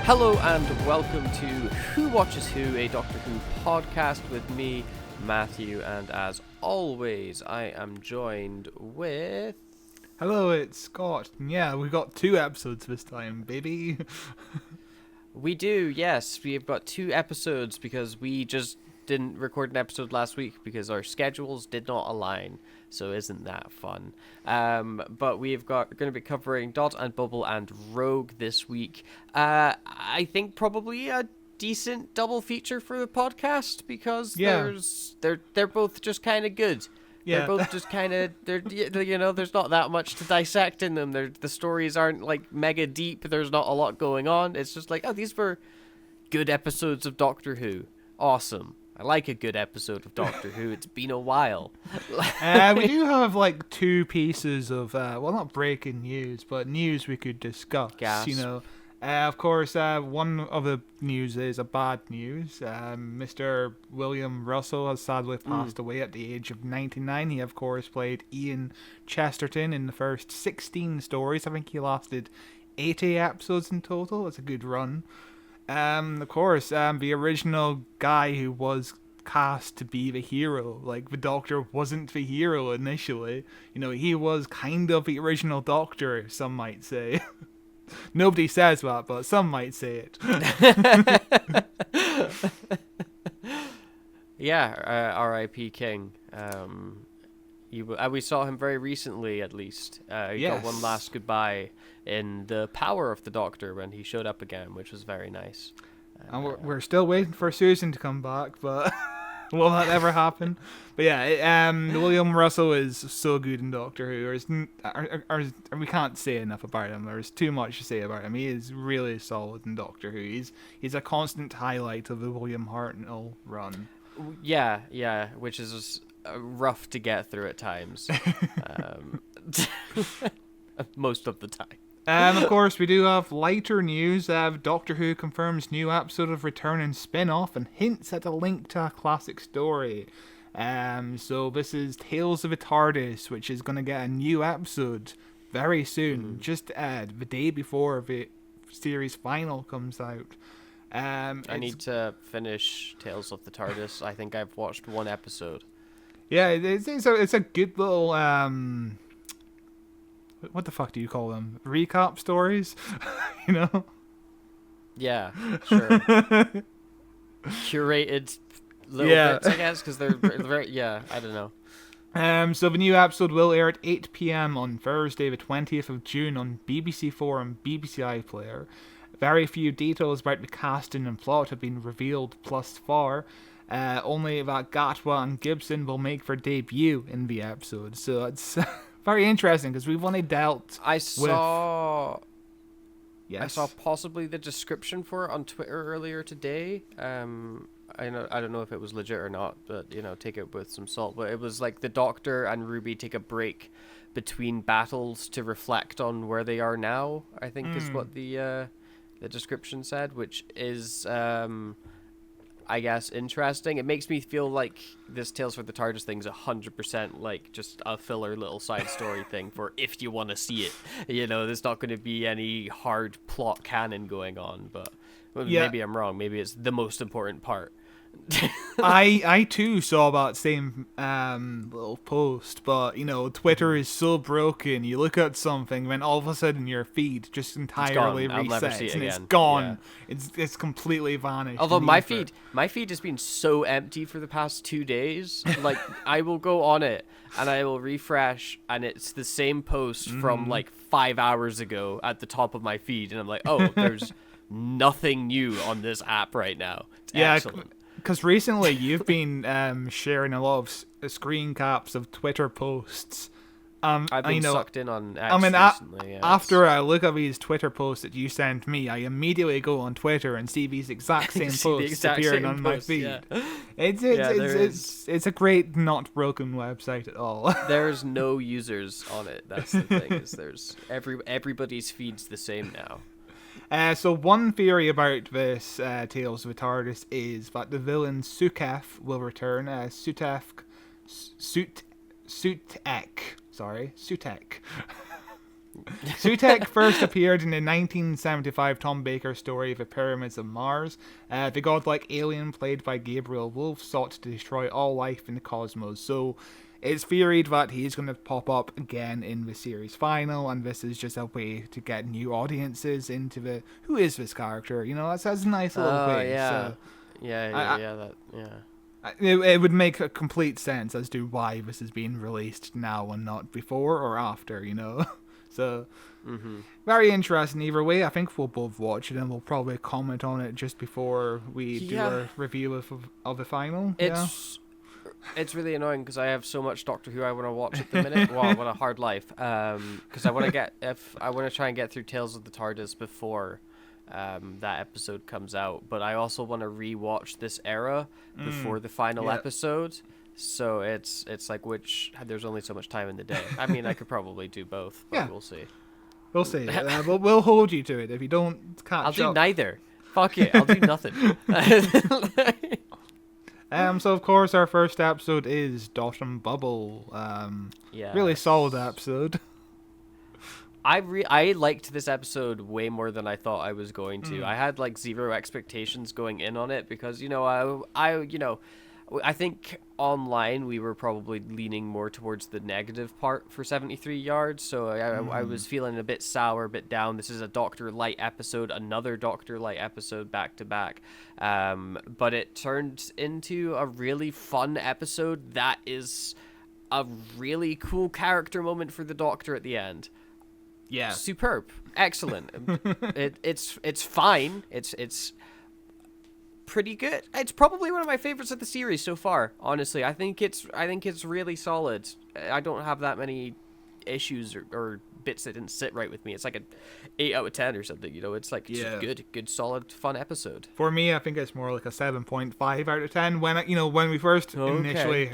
Hello and welcome to Who Watches Who, a Doctor Who podcast with me, Matthew, and as always, I am joined with... Hello, it's Scott. Yeah, we got 2 episodes this time, baby. We do, yes. We've got 2 episodes because we just didn't record an episode last week because our schedules did not align. So isn't that fun? But we're going to be covering Dot and Bubble and Rogue this week. I think probably a decent double feature for the podcast because they're both just kind of good. Yeah. They're both just kind of, there's not that much to dissect in them. The stories aren't like mega deep. There's not a lot going on. It's just like, oh, these were good episodes of Doctor Who. Awesome. I like a good episode of Doctor Who. It's been a while. We do have like 2 pieces of, not breaking news, but news we could discuss. Gasp. Of course, one of the news is a bad news. Mr. William Russell has sadly passed away at the age of 99. He, of course, played Ian Chesterton in the first 16 stories. I think he lasted 80 episodes in total. It's a good run. Of course, the original guy who was cast to be the hero, like the Doctor wasn't the hero initially. He was kind of the original Doctor, some might say. Nobody says that, but some might say it. Yeah, R.I.P. King. We saw him very recently, at least. He got one last goodbye in The Power of the Doctor when he showed up again, which was very nice. And we're still waiting for Susan to come back, but will that ever happen? But yeah, William Russell is so good in Doctor Who. We can't say enough about him. There's too much to say about him. He is really solid in Doctor Who. He's a constant highlight of the William Hartnell run. Yeah, which is rough to get through at times. Most of the time. Of course, we do have lighter news. Doctor Who confirms new episode of Return and spin-off and hints at a link to a classic story. So this is Tales of the TARDIS, which is going to get a new episode very soon, just the day before the series final comes out. I need to finish Tales of the TARDIS. I think I've watched 1 episode. Yeah, it's a good little... what the fuck do you call them? Recap stories? Yeah, sure. Curated little bits, I guess, because they're very... I don't know. So the new episode will air at 8 p.m. on Thursday, the 20th of June on BBC4 and BBC iPlayer. Very few details about the casting and plot have been revealed thus far. Only that Gatwa and Gibson will make their debut in the episode. So it's very interesting because we've only dealt I saw possibly the description for it on Twitter earlier today. I don't know if it was legit or not, but take it with some salt. But it was like the Doctor and Ruby take a break between battles to reflect on where they are now, I think is what the description said, which is I guess interesting. It makes me feel like this Tales for the TARDIS thing is 100% like just a filler little side story thing for if you want to see it. There's not going to be any hard plot canon going on, but maybe I'm wrong. Maybe it's the most important part. I too saw that same little post, but Twitter is so broken. You look at something, then all of a sudden your feed just entirely resets and it's gone. Yeah. It's completely vanished. Although my feed has been so empty for the past 2 days. Like I will go on it and I will refresh, and it's the same post from like 5 hours ago at the top of my feed, and I'm like, oh, there's nothing new on this app right now. It's excellent. Because recently you've been sharing a lot of screen caps of Twitter posts. I've been sucked in on X recently. After I look at these Twitter posts that you send me, I immediately go on Twitter and see these exact same posts appearing on my feed. Yeah. It's a great, not broken website at all. There's no users on it. That's the thing. Is there's everybody's feed's the same now. So one theory about this Tales of the TARDIS is that the villain Sutekh will return. Sutekh. Sutekh first appeared in the 1975 Tom Baker story The Pyramids of Mars. The godlike alien played by Gabriel Wolf sought to destroy all life in the cosmos, so it's theoried that he's going to pop up again in the series final, and this is just a way to get new audiences into the who is this character? That's a nice little way. Yeah. So it would make a complete sense as to why this is being released now and not before or after, So, very interesting either way. I think we'll both watch it and we'll probably comment on it just before we do our review of the final. It's really annoying because I have so much Doctor Who I want to watch at the minute. Well, I want a hard life. Because I want to try and get through Tales of the TARDIS before that episode comes out. But I also want to rewatch this era before the final episode. So it's like there's only so much time in the day. I mean, I could probably do both, but we'll see. We'll see. We'll hold you to it if you don't catch up. I'll do neither. Fuck it. I'll do nothing. So of course our first episode is Dot and Bubble. Really solid episode. I liked this episode way more than I thought I was going to. I had like zero expectations going in on it because I think online we were probably leaning more towards the negative part for 73 yards, so I was feeling a bit sour, a bit down. This is a Dr. Light episode, another Dr. Light episode back to back, but it turned into a really fun episode that is a really cool character moment for the Doctor at the end. Yeah, superb, excellent. It's fine. It's pretty good. It's probably one of my favorites of the series so far. Honestly, I think it's really solid. I don't have that many issues or bits that didn't sit right with me. It's like an 8 out of 10 or something. It's like just good, solid, fun episode. For me, I think it's more like a 7.5 out of 10. When we first initially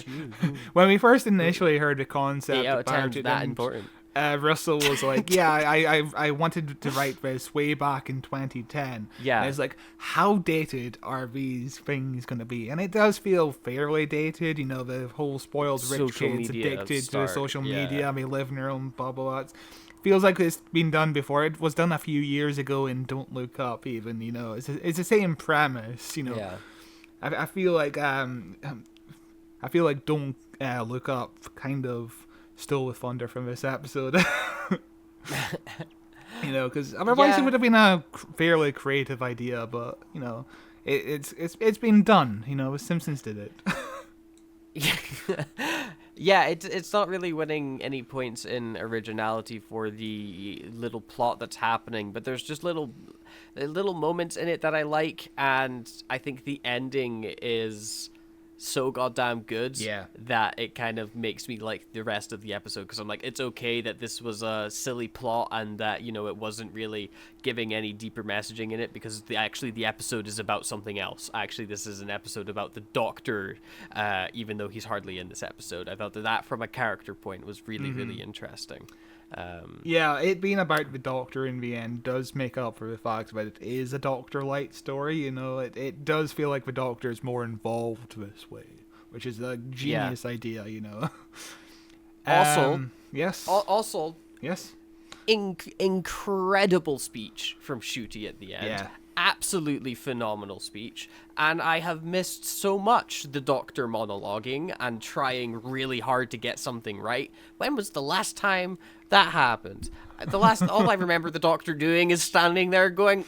heard the concept 8 out of about 10 it, that important. Russell was like, I wanted to write this way back in 2010. Yeah. And it's like, how dated are these things going to be? And it does feel fairly dated. The whole spoiled rich kids addicted to social media. They live in their own bubble. It feels like it's been done before. It was done a few years ago in Don't Look Up even, It's the same premise, Yeah. I feel like Don't Look Up kind of stole the thunder from this episode. Because otherwise it would have been a fairly creative idea, but it's been done. Simpsons did it. Yeah, it's not really winning any points in originality for the little plot that's happening, but there's just little moments in it that I like, and I think the ending is so goddamn good that it kind of makes me like the rest of the episode, because I'm like, it's okay that this was a silly plot and that it wasn't really giving any deeper messaging in it, because the episode is about something else. Actually, this is an episode about the Doctor, even though he's hardly in this episode. I thought that from a character point was really really interesting. It being about the Doctor in the end does make up for the fact that it is a Doctor Light story. It does feel like the Doctor is more involved this way, which is a genius idea. Also, yes. Also, yes. Incredible speech from Ncuti at the end. Yeah. Absolutely phenomenal speech, and I have missed so much the Doctor monologuing and trying really hard to get something right. When was the last time that happened? All I remember the Doctor doing is standing there going,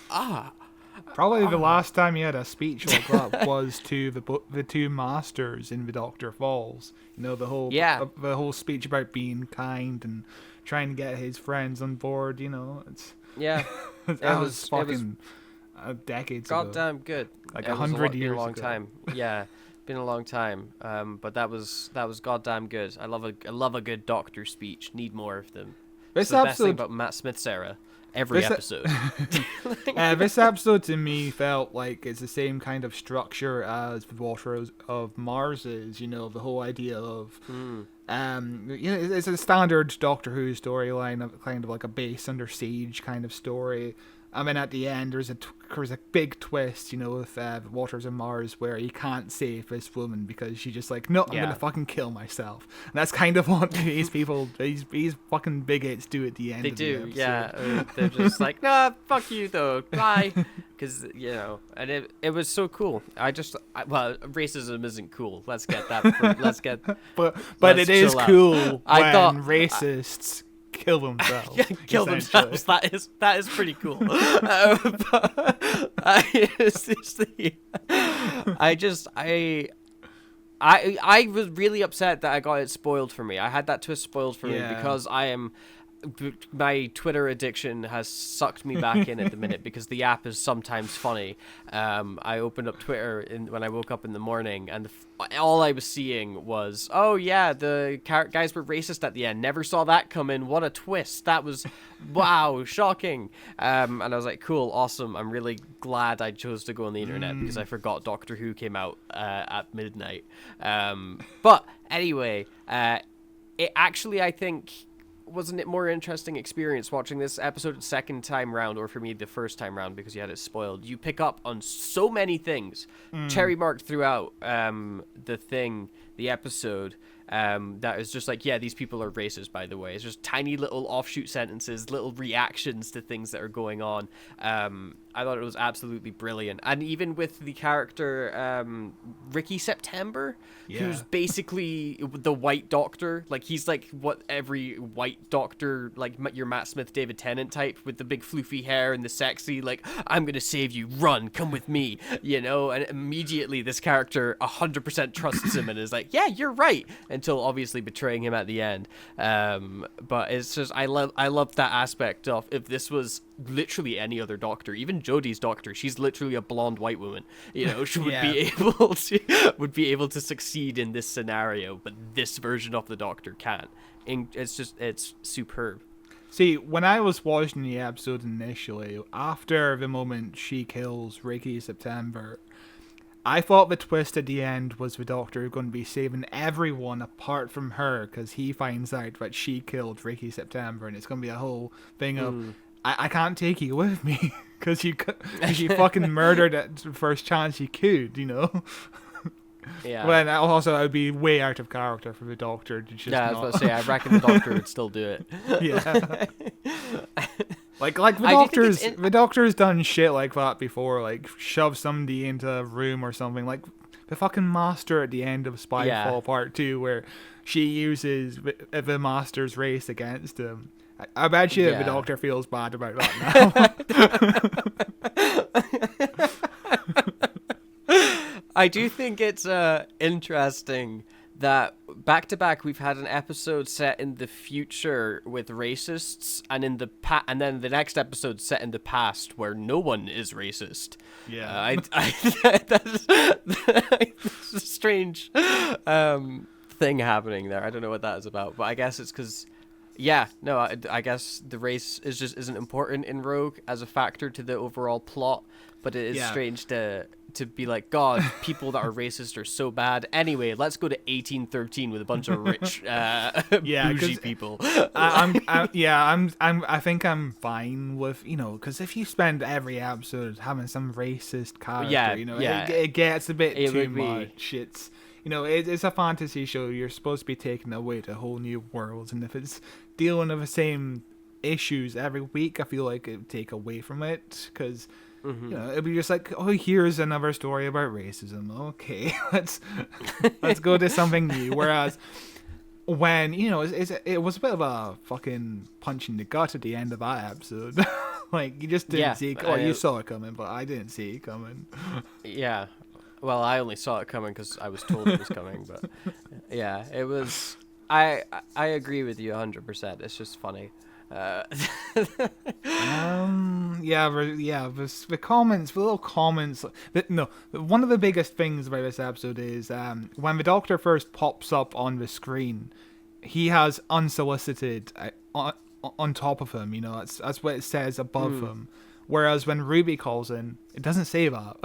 Probably the last time he had a speech like that was to the two masters in The Doctor Falls. The whole speech about being kind and trying to get his friends on board. It's that was fucking. Decades ago. Goddamn good. Like 100 years ago. Been a long ago. time. Yeah, been a long time. But that was goddamn good. I love a good Doctor speech. Need more of them. This the episode best thing about Matt Smith's era. Every episode. This episode to me felt like it's the same kind of structure as The Water of Mars is. The whole idea of it's a standard Doctor Who storyline of kind of like a base under siege kind of story. And then at the end, there's a big twist, with Waters and Mars, where he can't save this woman because she's just like, no, I'm gonna fucking kill myself. And that's kind of what these people, these fucking bigots do at the end. They of do, the episode. yeah. They're just like, nah, fuck you though, bye. Because and it was so cool. Racism isn't cool. Let's get that. But it is cool when I thought racists kill themselves. Kill themselves. That is pretty cool. I was really upset that I got it spoiled for me. I had that twist spoiled for me because my Twitter addiction has sucked me back in at the minute because the app is sometimes funny. I opened up Twitter when I woke up in the morning, and all I was seeing was, oh yeah, the guys were racist at the end. Never saw that coming. What a twist. That was, wow, shocking. And I was like, cool, awesome. I'm really glad I chose to go on the internet because I forgot Doctor Who came out at midnight. But anyway, it actually, I think, wasn't it more interesting experience watching this episode the second time round, or for me the first time round because you had it spoiled. You pick up on so many things cherry marked throughout the episode that is just like, yeah, these people are racist, by the way. It's just tiny little offshoot sentences, little reactions to things that are going on. I thought it was absolutely brilliant. And even with the character Ricky September, who's basically the white doctor. Like, he's like what every white doctor, like your Matt Smith, David Tennant type, with the big floofy hair and the sexy, like, I'm gonna save you, run, come with me, and immediately this character 100% trusts him and is like, yeah, you're right, until obviously betraying him at the end. But it's just, I love that aspect of, if this was literally any other doctor, even Jodie's doctor, she's literally a blonde white woman, she would be able to succeed in this scenario, but this version of the doctor can't. And it's superb. See, when I was watching the episode initially, after the moment she kills Ricky September, I thought the twist at the end was the Doctor going to be saving everyone apart from her, because he finds out that she killed Ricky September, and it's going to be a whole thing of, I can't take you with me, because you fucking murdered at the first chance you could, Yeah. Well, also, I would be way out of character for the Doctor to just I was about to say, I reckon the Doctor would still do it. Yeah. Like the Doctor's done shit like that before, like shove somebody into a room or something, like the fucking Master at the end of Spyfall Part 2, where she uses the Master's race against him. I bet you the Doctor feels bad about that now. I do think it's interesting that back to back we've had an episode set in the future with racists, and and then the next episode set in the past where no one is racist. Yeah, that's a strange thing happening there. I don't know what that is about, but I guess it's because. Yeah, no, I guess the race isn't important in Rogue as a factor to the overall plot, but it is strange to be like, God, people that are racist are so bad. Anyway, let's go to 1813 with a bunch of rich, bougie people. I think I'm fine with, because if you spend every episode having some racist character, it gets a bit too much. It's it's a fantasy show. You're supposed to be taking away to whole new worlds, and if it's dealing with the same issues every week, I feel like it would take away from it, because it'd be just like, oh, here's another story about racism. Okay, let's go to something new. Whereas when it was a bit of a fucking punch in the gut at the end of that episode. Like, you just didn't see it. Oh, you saw it coming, but I didn't see it coming. Yeah. Well, I only saw it coming because I was told it was coming, but yeah, it was. I agree with you 100%. It's just funny. The comments, the little comments. One of the biggest things about this episode is when the Doctor first pops up on the screen, he has unsolicited on top of him. That's what it says above him. Whereas when Ruby calls in, it doesn't say that.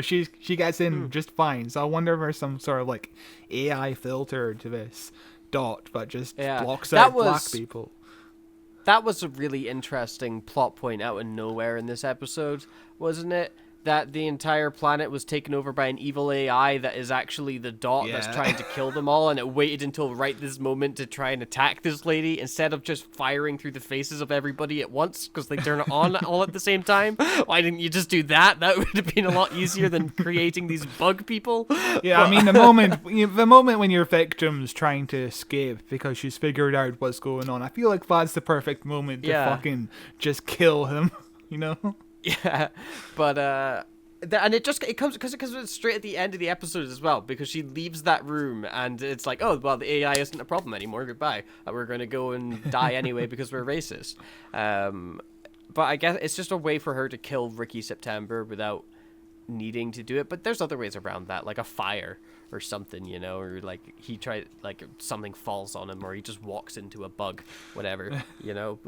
She gets in just fine. So I wonder if there's some sort of like AI filter to this dot that just blocks out black people. that was a really interesting plot point out of nowhere in this episode, wasn't it? That the entire planet was taken over by an evil AI that is actually the Dot that's trying to kill them all, and it waited until right this moment to try and attack this lady instead of just firing through the faces of everybody at once because they turn it on all at the same time. Why didn't you just do that? That would have been a lot easier than creating these bug people. Yeah, I mean, the moment when your victim's trying to escape because she's figured out what's going on, I feel like that's the perfect moment to fucking just kill him, you know? Yeah, but and it comes because it's straight at the end of the episode as well, because she leaves that room and it's like, oh well, the AI isn't a problem anymore. Goodbye. We're gonna go and die anyway because we're racist. But I guess it's just a way for her to kill Ricky September without needing to do it. But there's other ways around that, like a fire or something, you know, or like he tried, like something falls on him, or he just walks into a bug, whatever, you know.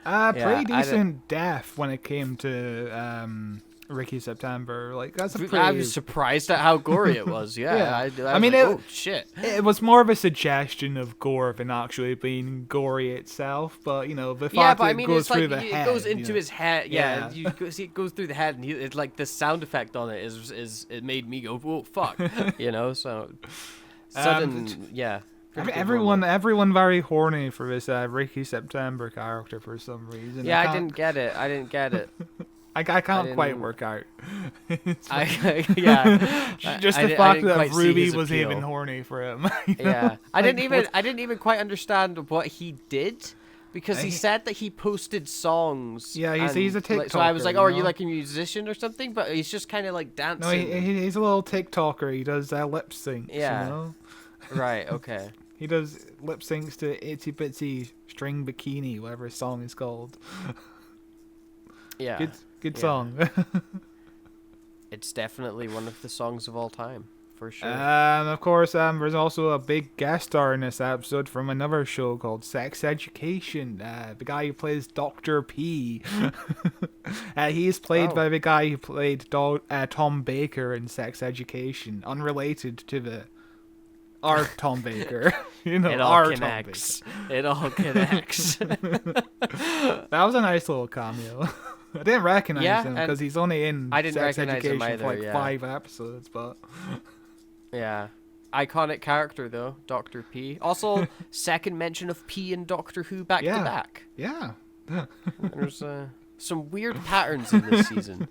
Pretty decent death when it came to Ricky September. Like that's I was surprised at how gory it was. Yeah, I mean, like, oh shit! It was more of a suggestion of gore than actually being gory itself. But you know, the fact that it goes through the head, it goes into his head. Yeah, you see it goes through the head, and it's like the sound effect on it is it made me go, whoa, fuck, you know. So sudden, yeah. I mean, everyone very horny for this Ricky September character for some reason. Yeah, I didn't get it. I can't quite work out. Just the fact that Ruby was even horny for him. Yeah, I didn't even quite understand what he did, because he said that he posted songs. Yeah, he's a TikToker. So I was like, oh, are you like a musician or something? But he's just kind of like dancing. No, he's a little TikToker. He does lip syncs. Yeah. You know? Right. Okay. He does lip syncs to Itsy Bitsy String Bikini, whatever his song is called. Yeah. Good song. It's definitely one of the songs of all time, for sure. Of course, there's also a big guest star in this episode from another show called Sex Education. The guy who plays Dr. P. He's played by the guy who played Tom Baker in Sex Education, unrelated to the our Tom Baker. You know, it all connects. It all connects. That was a nice little cameo. I didn't recognize him because he's only in Sex Education for like 5 episodes, but yeah, iconic character though, Dr. P. Also, second mention of P in Doctor Who back to back. Yeah, there's some weird patterns in this season.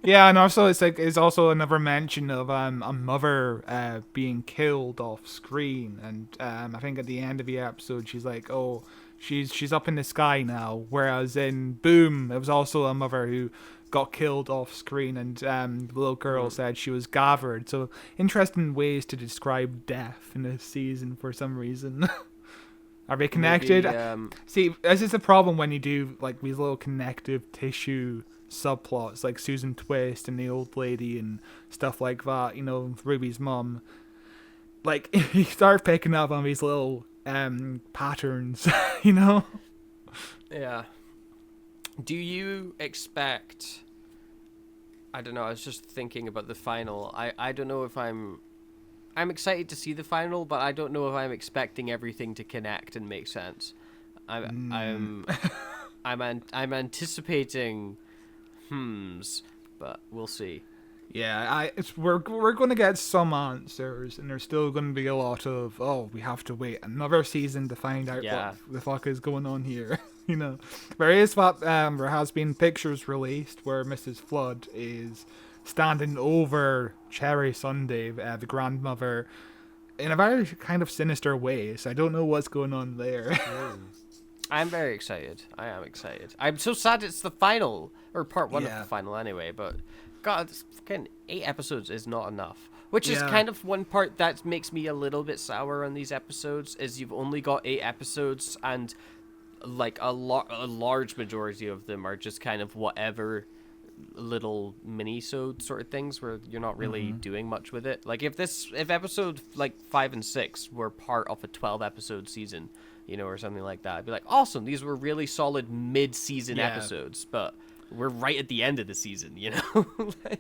Yeah, and also it's also another mention of a mother being killed off screen, and I think at the end of the episode she's like, oh, she's up in the sky now, whereas in Boom it was also a mother who got killed off screen, and the little girl said she was gathered. So interesting ways to describe death in this season for some reason. Are they connected? Maybe, See, this is the problem when you do like these little connective tissue subplots, like Susan Twist and the old lady and stuff like that. You know, Ruby's mum. Like you start picking up on these little patterns. You know. Yeah. Do you expect? I don't know. I was just thinking about the final. I don't know if I'm excited to see the final, but I don't know if I'm expecting everything to connect and make sense. I'm anticipating but we'll see. Yeah, we're going to get some answers, and there's still going to be a lot of, oh, we have to wait another season to find out what the fuck is going on here. You know, there has been pictures released where Mrs. Flood is standing over Cherry Sunday, the grandmother, in a very kind of sinister way. So I don't know what's going on there. I'm very excited. I am excited. I'm so sad it's the final, or part 1 of the final anyway, but God, fucking 8 episodes is not enough. Which is kind of one part that makes me a little bit sour on these episodes, is you've only got 8 episodes, and like a large majority of them are just kind of whatever little mini-sode sort of things where you're not really doing much with it. Like if episode like 5 and 6 were part of a 12 episode season, you know, or something like that, I'd be like, awesome, these were really solid mid-season episodes. But we're right at the end of the season, you know.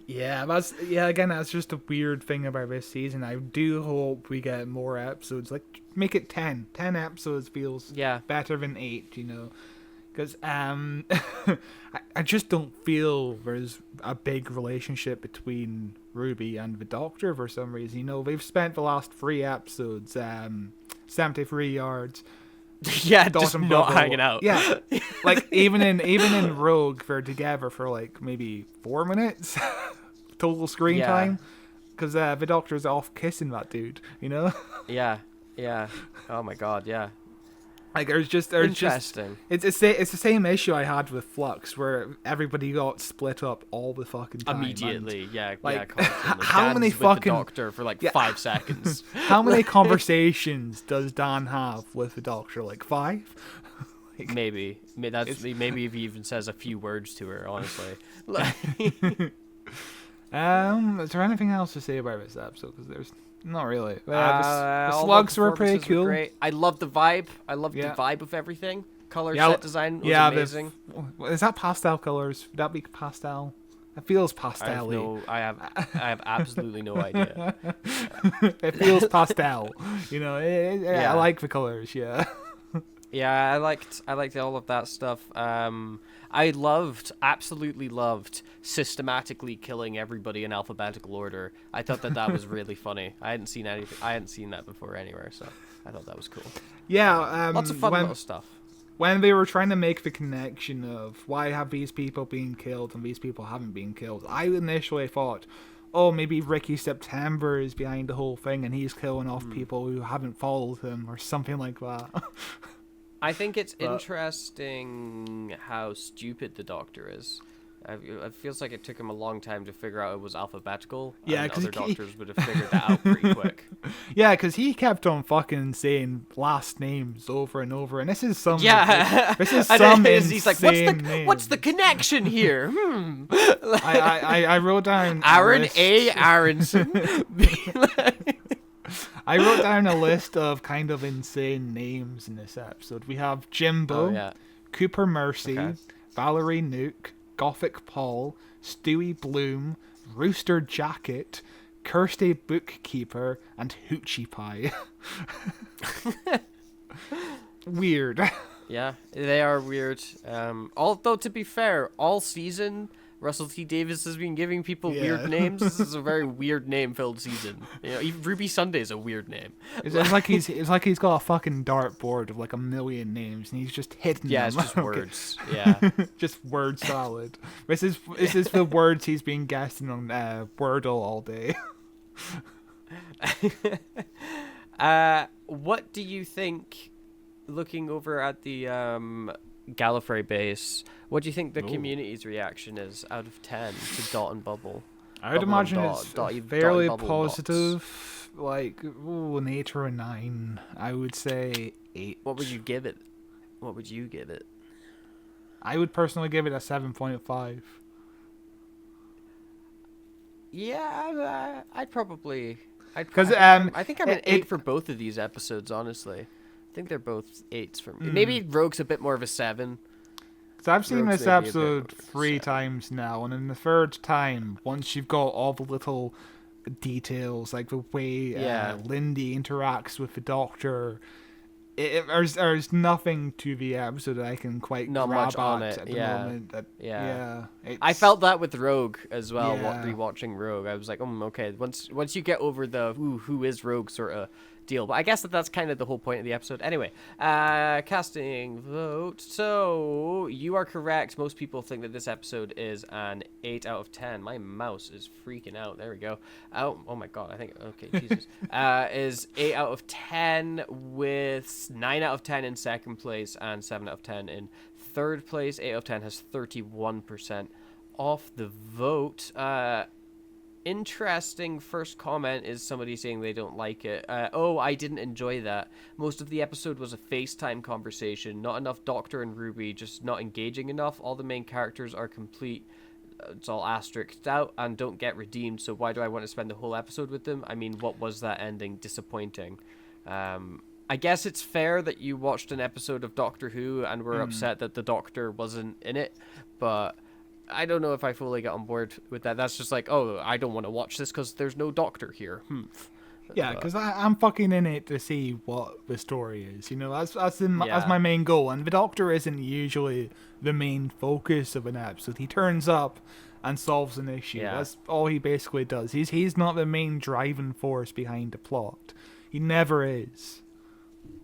Again, that's just a weird thing about this season. I do hope we get more episodes. Like, make it 10 episodes feels better than 8, you know, because I just don't feel there's a big relationship between Ruby and the Doctor for some reason. You know, they've spent the last 3 episodes 73 yards just not hanging out. Yeah, like even in Rogue, they're together for like maybe 4 minutes total screen time, because the Doctor's off kissing that dude. You know. Yeah. Oh my God. Yeah. Like there's interesting. It's the same issue I had with Flux, where everybody got split up all the fucking time. Immediately, like, how many with fucking the Doctor for like 5 seconds? How many conversations does Dan have with the Doctor? Like 5? Like, maybe if he even says a few words to her. Honestly. Is there anything else to say about this episode? Because there's not really. The slugs were pretty cool. Great. I love the vibe. I love the vibe of everything. Color set design was amazing. Is that pastel colors? Would that be pastel? It feels pastel-y. I have absolutely no idea. It feels pastel. You know, I like the colors. Yeah. Yeah, I liked all of that stuff. I absolutely loved systematically killing everybody in alphabetical order. I thought that was really funny. I hadn't seen that before anywhere, so I thought that was cool. Yeah, lots of fun little stuff. When they were trying to make the connection of why have these people been killed and these people haven't been killed, I initially thought, oh, maybe Ricky September is behind the whole thing and he's killing off people who haven't followed him or something like that. I think it's interesting how stupid the Doctor is. It feels like it took him a long time to figure out it was alphabetical. Yeah, because other doctors would have figured that out pretty quick. Yeah, because he kept on fucking saying last names over and over, and this is some. Yeah, this is some insane. He's like, what's the connection here? I wrote down Aaron A. Aronson. I wrote down a list of kind of insane names in this episode. We have Jimbo, Cooper Mercy, Valerie Nuke, Gothic Paul, Stewie Bloom, Rooster Jacket, Kirsty Bookkeeper, and Hoochie Pie. Weird. Yeah, they are weird. Although, to be fair, all season, Russell T Davies has been giving people weird names. This is a very weird name-filled season. You know, even Ruby Sunday is a weird name. It's like he's got a fucking dartboard of like 1 million names, and he's just hitting them. Yeah, it's just words. Yeah, just word salad. This is the words he's been guessing on Wordle all day. What do you think? Looking over at the Gallifrey base, what do you think the community's reaction is out of 10 to Dot and Bubble? I would imagine it's fairly positive. Like, an 8 or a 9. I would say 8. What would you give it? I would personally give it a 7.5. Yeah, I'd probably. I think I'm an 8 for both of these episodes, honestly. I think they're both 8s for me. Maybe Rogue's a bit more of a 7. So I've seen this episode 3 times now, and in the 3rd time, once you've got all the little details, like the way Lindy interacts with the Doctor, there's nothing to the episode that I can quite grab much on at it. The moment. I felt that with Rogue as well. Rewatching Rogue, I was like, okay. Once you get over the who is Rogue sort of deal, but I guess that's kind of the whole point of the episode. Anyway, casting vote. So you are correct. Most people think that this episode is an 8 out of 10. My mouse is freaking out. There we go. Oh my god. I think Jesus is 8 out of 10 with 9 out of 10 in second place and 7 out of 10 in third place. 8 out of 10 has 31% off the vote. Interesting first comment is somebody saying they don't like it. I didn't enjoy that. Most of the episode was a FaceTime conversation. Not enough Doctor and Ruby, just not engaging enough. All the main characters are complete. It's all asterisked out and don't get redeemed, so why do I want to spend the whole episode with them? I mean, what was that ending? Disappointing. I guess it's fair that you watched an episode of Doctor Who and were upset that the Doctor wasn't in it, but I don't know if I fully got on board with that. That's just like, oh, I don't want to watch this because there's no doctor here. Yeah, because I'm fucking in it to see what the story is. You know, that's that's Yeah. my main goal. And the Doctor isn't usually the main focus of an episode. He turns up and solves an issue. Yeah. That's all he basically does. He's not the main driving force behind the plot. He never is.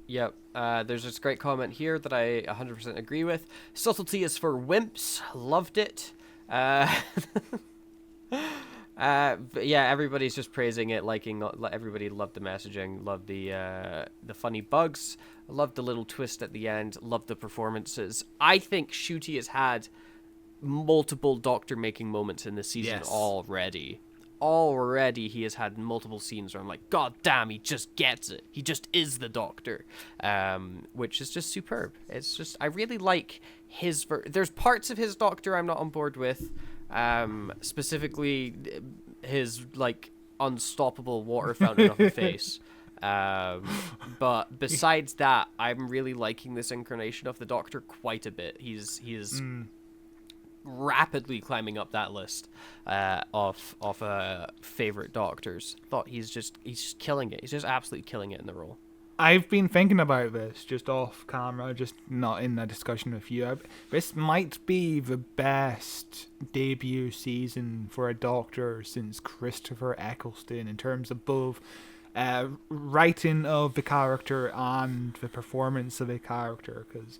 Yep. There's this great comment here that I 100% agree with. Subtlety is for wimps. Loved it. But yeah, everybody's just praising it, liking. Everybody loved the messaging, loved the funny bugs, loved the little twist at the end, loved the performances. I think Ncuti has had multiple Doctor making moments in this season Yes. already. Already, he has had multiple scenes where I'm like, God damn, he just gets it. He just is the Doctor, which is just superb. It's just, I really like his. There's parts of his Doctor I'm not on board with. Specifically his like unstoppable water fountain of a face. But besides that, I'm really liking this incarnation of the Doctor quite a bit. He's rapidly climbing up that list of favorite Doctors. Thought he's just killing it. He's just absolutely killing it in the role. I've been thinking about this just off camera, just not in a discussion with you. This might be the best debut season for a Doctor since Christopher Eccleston in terms of both writing of the character and the performance of the character. Because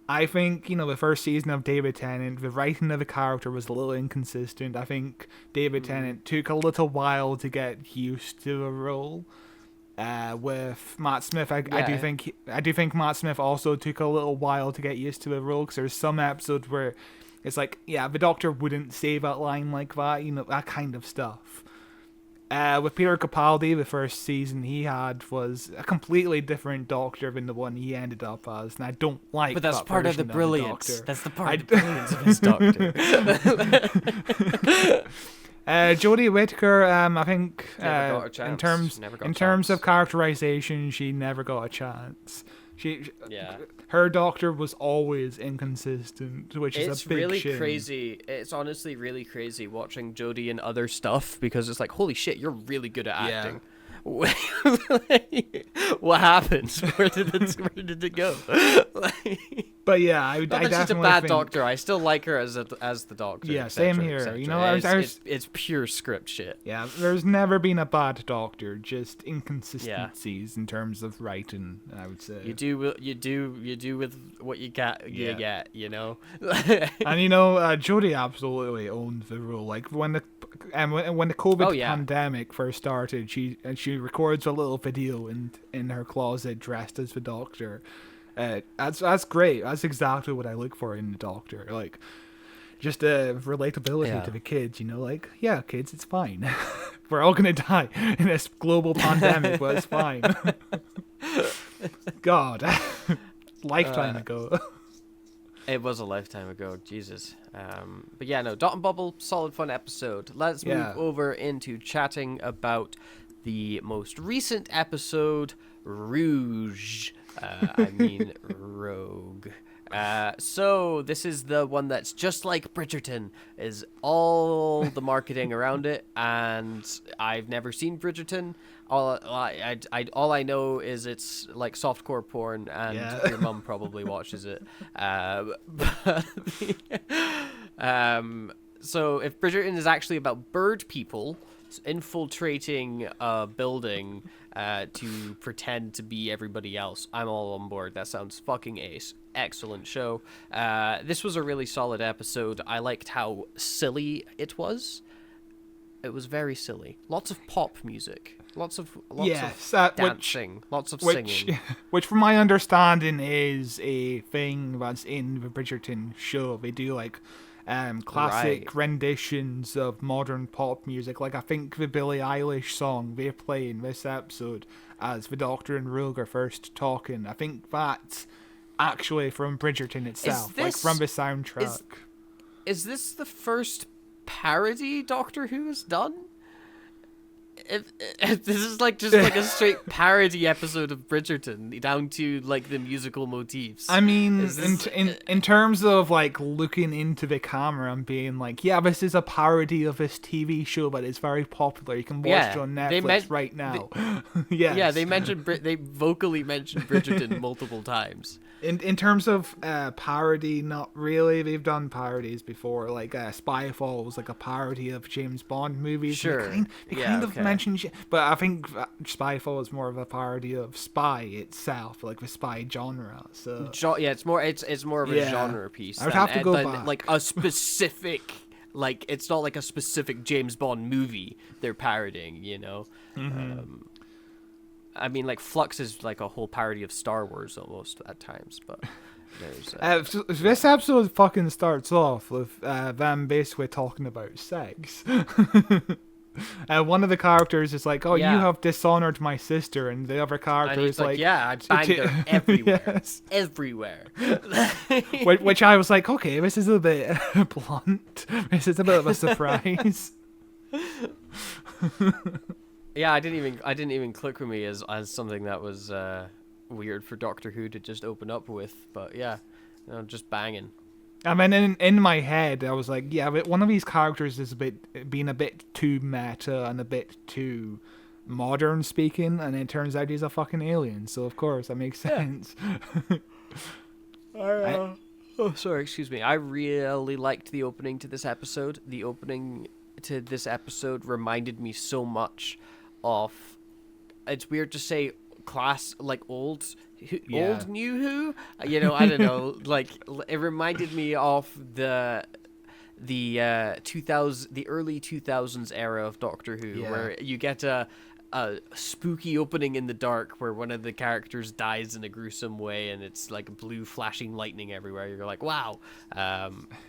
I think, you know, the first season of David Tennant, the writing of the character was a little inconsistent. I think David Tennant took a little while to get used to the role. With Matt Smith, I do think Matt Smith also took a little while to get used to the role, because there's some episodes where it's like, yeah, the Doctor wouldn't say that line like that, you know, that kind of stuff. With Peter Capaldi, the first season he had was a completely different Doctor than the one he ended up as, and I don't like. But that's that part of the version brilliance. Doctor. That's the part of the brilliance of his Doctor. Jodie Whittaker, I think Never got a chance. in terms Never got a in terms chance. of characterization, she never got a chance. Yeah. Her Doctor was always inconsistent, which is It's a big really shame. crazy. It's honestly really crazy watching Jodie in other stuff, because it's like, holy shit, you're really good at Yeah. acting. What happened? Where did it go? But yeah, I Not that she's a definitely bad think, Doctor. I still like her as the Doctor. Yeah, et same cetera, here. et cetera. You know, it's pure script shit. Yeah, there's never been a bad Doctor, just inconsistencies in terms of writing, I would say. You do with what you get. You Yeah. get, you know. And you know, Jodie absolutely owned the role. Like when the COVID Oh, yeah. pandemic first started, she records a little video in her closet dressed as the Doctor. That's great. That's exactly what I look for in the Doctor. Like, just relatability Yeah. to the kids. You know, like, yeah, kids, it's fine. We're all gonna die in this global pandemic, but it's fine. God, lifetime ago. It was a lifetime ago, Jesus. But yeah, no, Dot and Bubble, solid fun episode. Let's Yeah. move over into chatting about the most recent episode, Rouge. I mean, Rogue. So this is the one that's just like Bridgerton, is all the marketing around it, and I've never seen Bridgerton. All I know is it's like softcore porn, and Yeah. your mum probably watches it. So if Bridgerton is actually about bird people infiltrating a building to pretend to be everybody else, I'm all on board. That sounds fucking ace. Excellent show. This was a really solid episode. I liked how silly it was. It was very silly. Lots of pop music. Lots of Yes, dancing. Lots of singing. Which, from my understanding, is a thing that's in the Bridgerton show. They do like classic Right. renditions of modern pop music. Like I think the Billie Eilish song they play in this episode as the Doctor and Rogue are first talking. I think that's actually from Bridgerton itself, like this- from the soundtrack. Is this the first parody Doctor Who has done? if this is like just like a straight parody episode of Bridgerton, down to like the musical motifs. I mean, Is this- in terms of like looking into the camera and being like, yeah, this is a parody of this TV show, but it's very popular. You can watch Yeah, it on they Netflix right now. Yes. Yeah, they vocally mentioned Bridgerton multiple times. In terms of parody, not really. They've done parodies before, like Spyfall was like a parody of James Bond movies. Sure. They Yeah, kind of okay. mentioned shit, but I think Spyfall is more of a parody of Spy itself, like the spy genre. So Yeah, it's more of a Yeah. genre piece. I would have to go than, back. like a specific, like it's not like a specific James Bond movie they're parodying. You know, I mean, like Flux is like a whole parody of Star Wars almost at times, but there's. So this episode fucking starts off with them basically talking about sex. One of the characters is like, "Oh, Yeah. you have dishonored my sister," and the other And character he's is like, yeah, I banged her everywhere. Yes. Everywhere. Which I was like, okay, this is a bit blunt. This is a bit of a surprise. Yeah, I didn't even click with me as something that was weird for Doctor Who to just open up with, but yeah, you know, just banging. I mean, in my head, I was like, yeah, but one of these characters is being a bit too meta and a bit too modern speaking, and it turns out he's a fucking alien. So of course that makes sense. Oh, sorry, excuse me. I really liked the opening to this episode. The opening to this episode reminded me so much of. It's weird to say class like old New Who. You know, I don't know. Like it reminded me of the 2000, the early 2000s era of Doctor Who, Yeah. where you get a spooky opening in the dark where one of the characters dies in a gruesome way and it's like blue flashing lightning everywhere. You're like, wow.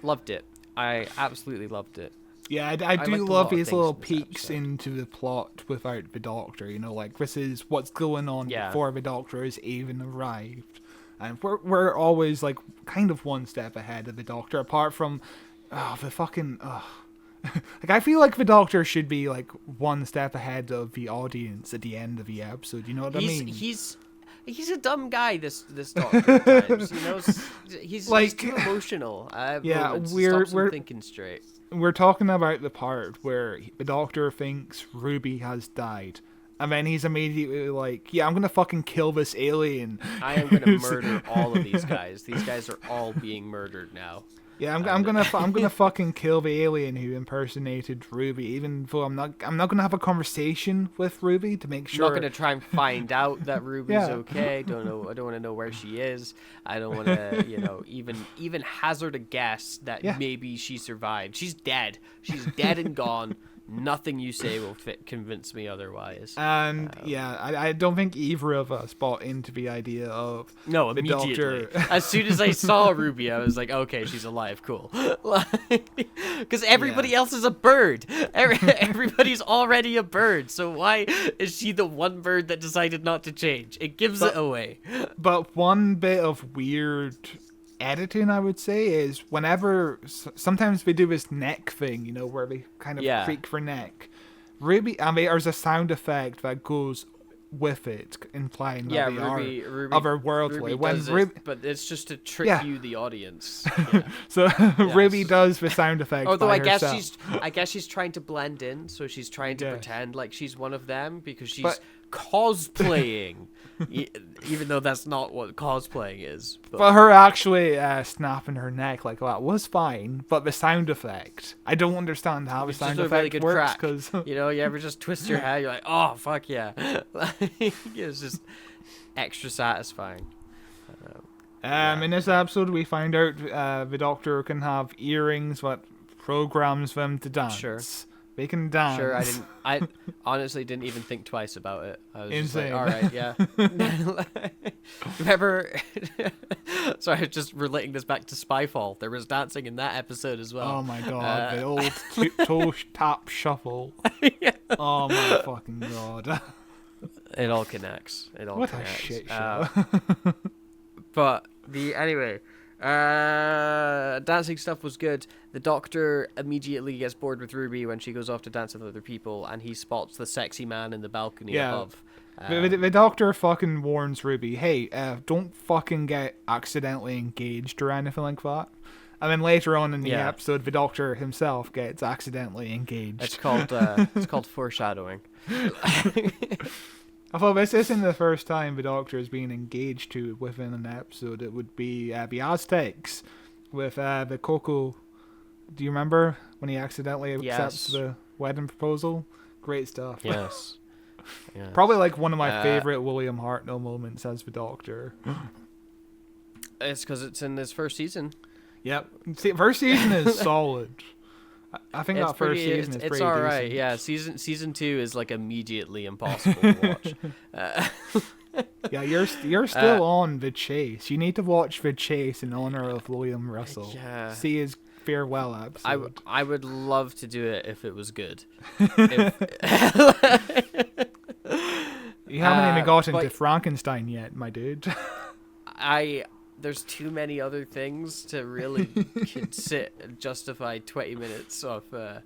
Loved it. I absolutely loved it. Yeah, I liked do a love lot of these things little in this peeks episode. into the plot without the Doctor. You know, like this is what's going on Yeah. before the Doctor has even arrived, and we're always like kind of one step ahead of the Doctor. Apart from, the fucking. Like I feel like the Doctor should be like one step ahead of the audience at the end of the episode. You know what I mean? He's a dumb guy. This Doctor at times. You know, he's Like- too emotional. Yeah, Moments. we're- Stops him we're- thinking straight. We're talking about the part where the Doctor thinks Ruby has died. And then he's immediately like, yeah, I'm gonna fucking kill this alien. I am gonna murder all of these guys. These guys are all being murdered now. Yeah, I'm gonna fucking kill the alien who impersonated Ruby. Even though I'm not gonna have a conversation with Ruby to make I'm sure. not gonna try and find out that Ruby's Yeah. okay. I don't want to know where she is. I don't want to, even hazard a guess that Yeah. maybe she survived. She's dead. She's dead and gone. Nothing you say will convince me otherwise. And yeah, I don't think either of us bought into the idea of No, the immediately. Doctor. As soon as I saw Ruby, I was like, okay, she's alive. Cool. Because everybody else is a bird. Everybody's already a bird. So why is she the one bird that decided not to change? It gives it away. But one bit of weird editing, I would say, is whenever sometimes they do this neck thing, you know, where they kind of Yeah. creak their neck. Ruby, I mean, there's a sound effect that goes with it, implying that Yeah, they Ruby are otherworldly. Ruby When does Ruby, it, but it's just to trick Yeah. you, the audience. Yeah. so Ruby Yes. does the sound effect. Although by I guess herself. she's trying to blend in, so she's trying to Yeah. pretend like she's one of them because she's But- cosplaying, even though that's not what cosplaying is. But her actually snapping her neck like that was fine, but the sound effect, I don't understand how the It's sound just a effect really good works crack. because You know, you ever just twist your head, you're like, oh, fuck yeah. It's just extra satisfying. in this episode we find out the Doctor can have earrings that programs them to dance. Sure. They can dance. Sure, I honestly didn't even think twice about it. I was just like, Insane. all right, yeah. Remember, sorry, I was just relating this back to Spyfall. There was dancing in that episode as well. Oh my god, the Uh, old toe tap shuffle. Yeah. Oh my fucking god. It all connects. It all What a connects. shit show. But anyway, Dancing stuff was good. The Doctor immediately gets bored with Ruby when she goes off to dance with other people, and he spots the sexy man in the balcony above. The Doctor fucking warns Ruby, hey, don't fucking get accidentally engaged or anything like that. And then later on in the episode, the Doctor himself gets accidentally engaged. It's called foreshadowing. I thought this isn't the first time the Doctor is being engaged to within an episode. It would be the Aztecs with the Coco. Do you remember when he accidentally accepts the wedding proposal? Great stuff. Yes. Probably like one of my favorite William Hartnell moments as the Doctor. It's because it's in this first season. Yep. See, first season is solid. I think that first season is pretty It's all right. decent. Yeah, season 2 is like immediately impossible to watch. Yeah, you're still on The Chase. You need to watch The Chase in honor of William Russell. Yeah. See his farewell episode. I would love to do it if it was good. You haven't even gotten to Frankenstein yet, my dude. There's too many other things to really sit and justify 20 minutes of William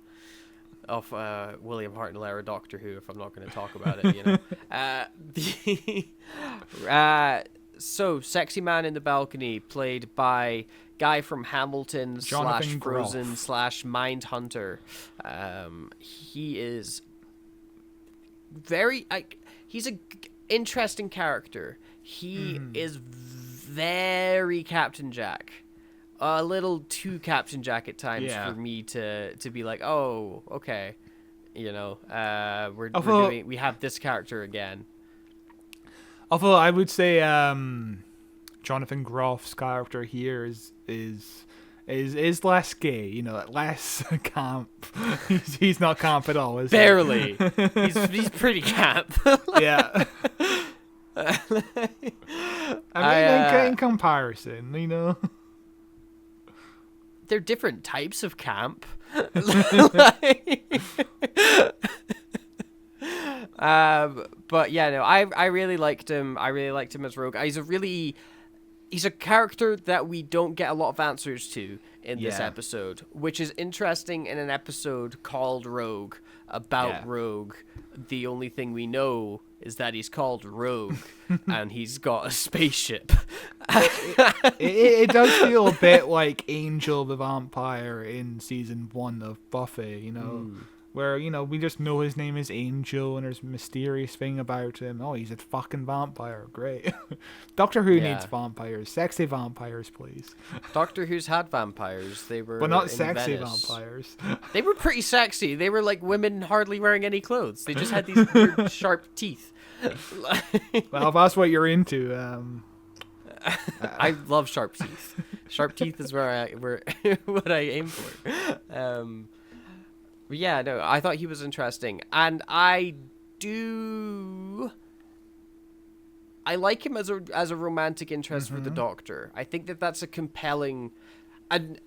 Hartnell era Doctor Who if I'm not going to talk about it, you know. So Sexy Man in the Balcony, played by guy from Hamilton Jonathan / Frozen / Groff. Mindhunter. He is he's a interesting character. He is very Captain Jack, a little too Captain Jack at times for me to be like, oh, okay, you know, we have this character again. Although I would say Jonathan Groff's character here is less gay, you know, less camp. he's not camp at all, is he? Barely. he's pretty camp. Yeah. I mean, in comparison, you know. They're different types of camp. But yeah, no, I really liked him. I really liked him as Rogue. He's a character that we don't get a lot of answers to in this episode, which is interesting in an episode called Rogue, about Rogue. The only thing we know is that he's called Rogue and he's got a spaceship. It does feel a bit like Angel the Vampire in season 1 of Buffy, you know, where, you know, we just know his name is Angel and there's a mysterious thing about him. Oh, he's a fucking vampire. Great. Doctor Who needs vampires. Sexy vampires, please. Doctor Who's had vampires. They were but not in sexy Venice. Vampires. They were pretty sexy. They were like women hardly wearing any clothes. They just had these weird, sharp teeth. Well, if that's what you're into, I love sharp teeth. Sharp teeth is what I aim for. But yeah, no, I thought he was interesting, and I like him as a romantic interest for the Doctor. I think that's a compelling, and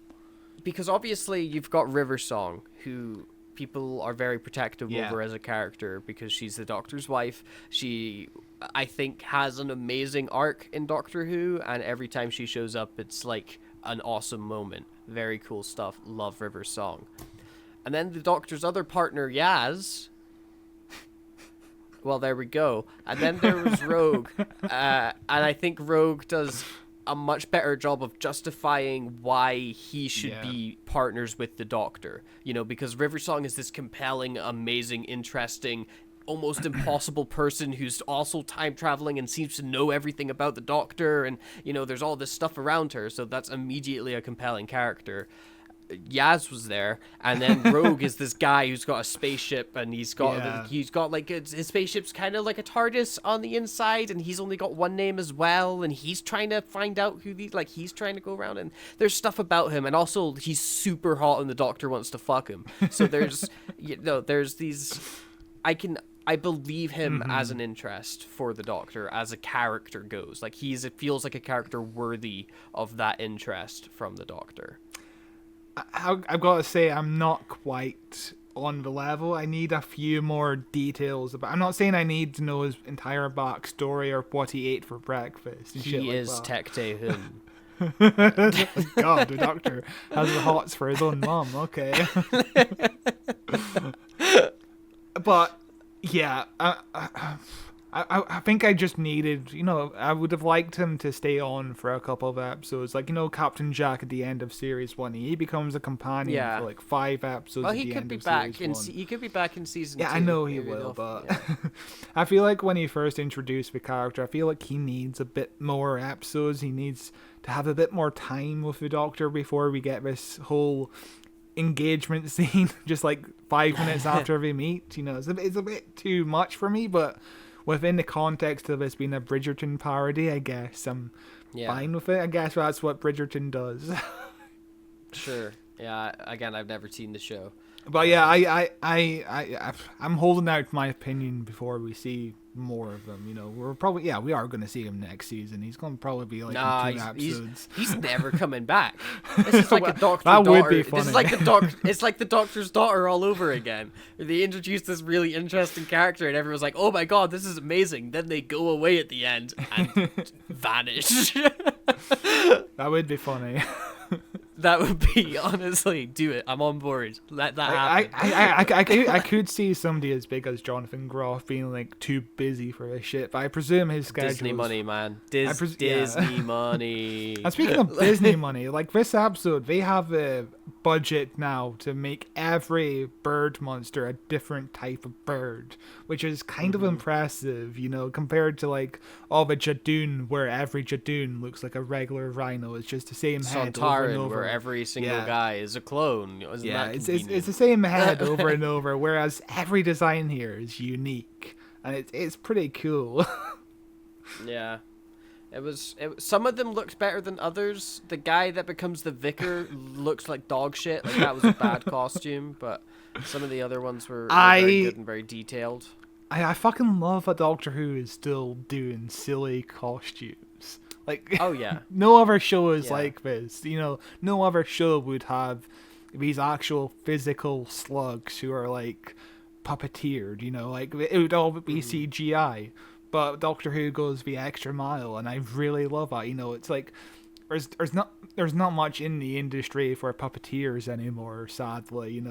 because obviously you've got River Song, who people are very protective over as a character because she's the Doctor's wife. She, I think, has an amazing arc in Doctor Who, and every time she shows up, it's like an awesome moment. Very cool stuff. Love River Song. And then the Doctor's other partner, Yaz. Well, there we go. And then there was Rogue. And I think Rogue does a much better job of justifying why he should be partners with the Doctor. You know, because River Song is this compelling, amazing, interesting, almost impossible person who's also time traveling and seems to know everything about the Doctor. And, you know, there's all this stuff around her. So that's immediately a compelling character. Yaz was there, and then Rogue is this guy who's got a spaceship, and he's got like his spaceship's kind of like a TARDIS on the inside, and he's only got one name as well, and he's trying to find out who he's trying to go around, and there's stuff about him, and also he's super hot, and the Doctor wants to fuck him. So there's there's these, I believe him as an interest for the Doctor as a character goes. Like it feels like a character worthy of that interest from the Doctor. I've got to say, I'm not quite on the level. I need a few more details about. I'm not saying I need to know his entire backstory or what he ate for breakfast. And He shit like is that. Tech Te Hun. God, the Doctor has the hots for his own mom. Okay. But yeah, I think I just needed, I would have liked him to stay on for a couple of episodes. Like, Captain Jack at the end of series 1, he becomes a companion Yeah. for like 5 episodes Well, at he the could end be of back series in 1. he could be back in season 2. Yeah, I know he maybe will, they'll- but yeah. I feel like when he first introduced the character, I feel like he needs a bit more episodes. He needs to have a bit more time with the Doctor before we get this whole engagement scene just like 5 minutes after we meet. It's a bit too much for me, but within the context of this being a Bridgerton parody, I guess I'm Yeah. fine with it. I guess that's what Bridgerton does. Sure. Yeah. Again, I've never seen the show. But yeah, I'm holding out my opinion before we see more of him. We are going to see him next season. He's going to probably be like Nah, in 2 episodes. he's never coming back. This is like a doctor That daughter. would be This is funny. like it's like the Doctor's daughter all over again. They introduced this really interesting character, and everyone's like, "Oh my god, this is amazing!" Then they go away at the end and vanish. That would be funny. That would be, honestly, do it. I'm on board. Let that happen. I could see somebody as big as Jonathan Groff being like too busy for this shit, but I presume his schedule Disney is- money, man. yeah. Disney money. And speaking of Disney money, like this episode, they have a budget now to make every bird monster a different type of bird, which is kind of impressive, compared to like the Jadoon, where every Jadoon looks like a regular rhino. It's just the same head over and Sontaran, over. where every single Yeah. guy is a clone. Isn't Yeah, that it's convenient? the same head over and over, whereas every design here is unique, and it's pretty cool. Yeah. Some of them looked better than others. The guy that becomes the vicar looks like dog shit. Like, that was a bad costume, but some of the other ones were very good and very detailed. I fucking love that Doctor Who is still doing silly costumes. Like, Oh yeah. no other show is Yeah. like this. No other show would have these actual physical slugs who are like puppeteered. Like it would all be CGI. But Doctor Who goes the extra mile, and I really love that. It's like there's not much in the industry for puppeteers anymore. Sadly,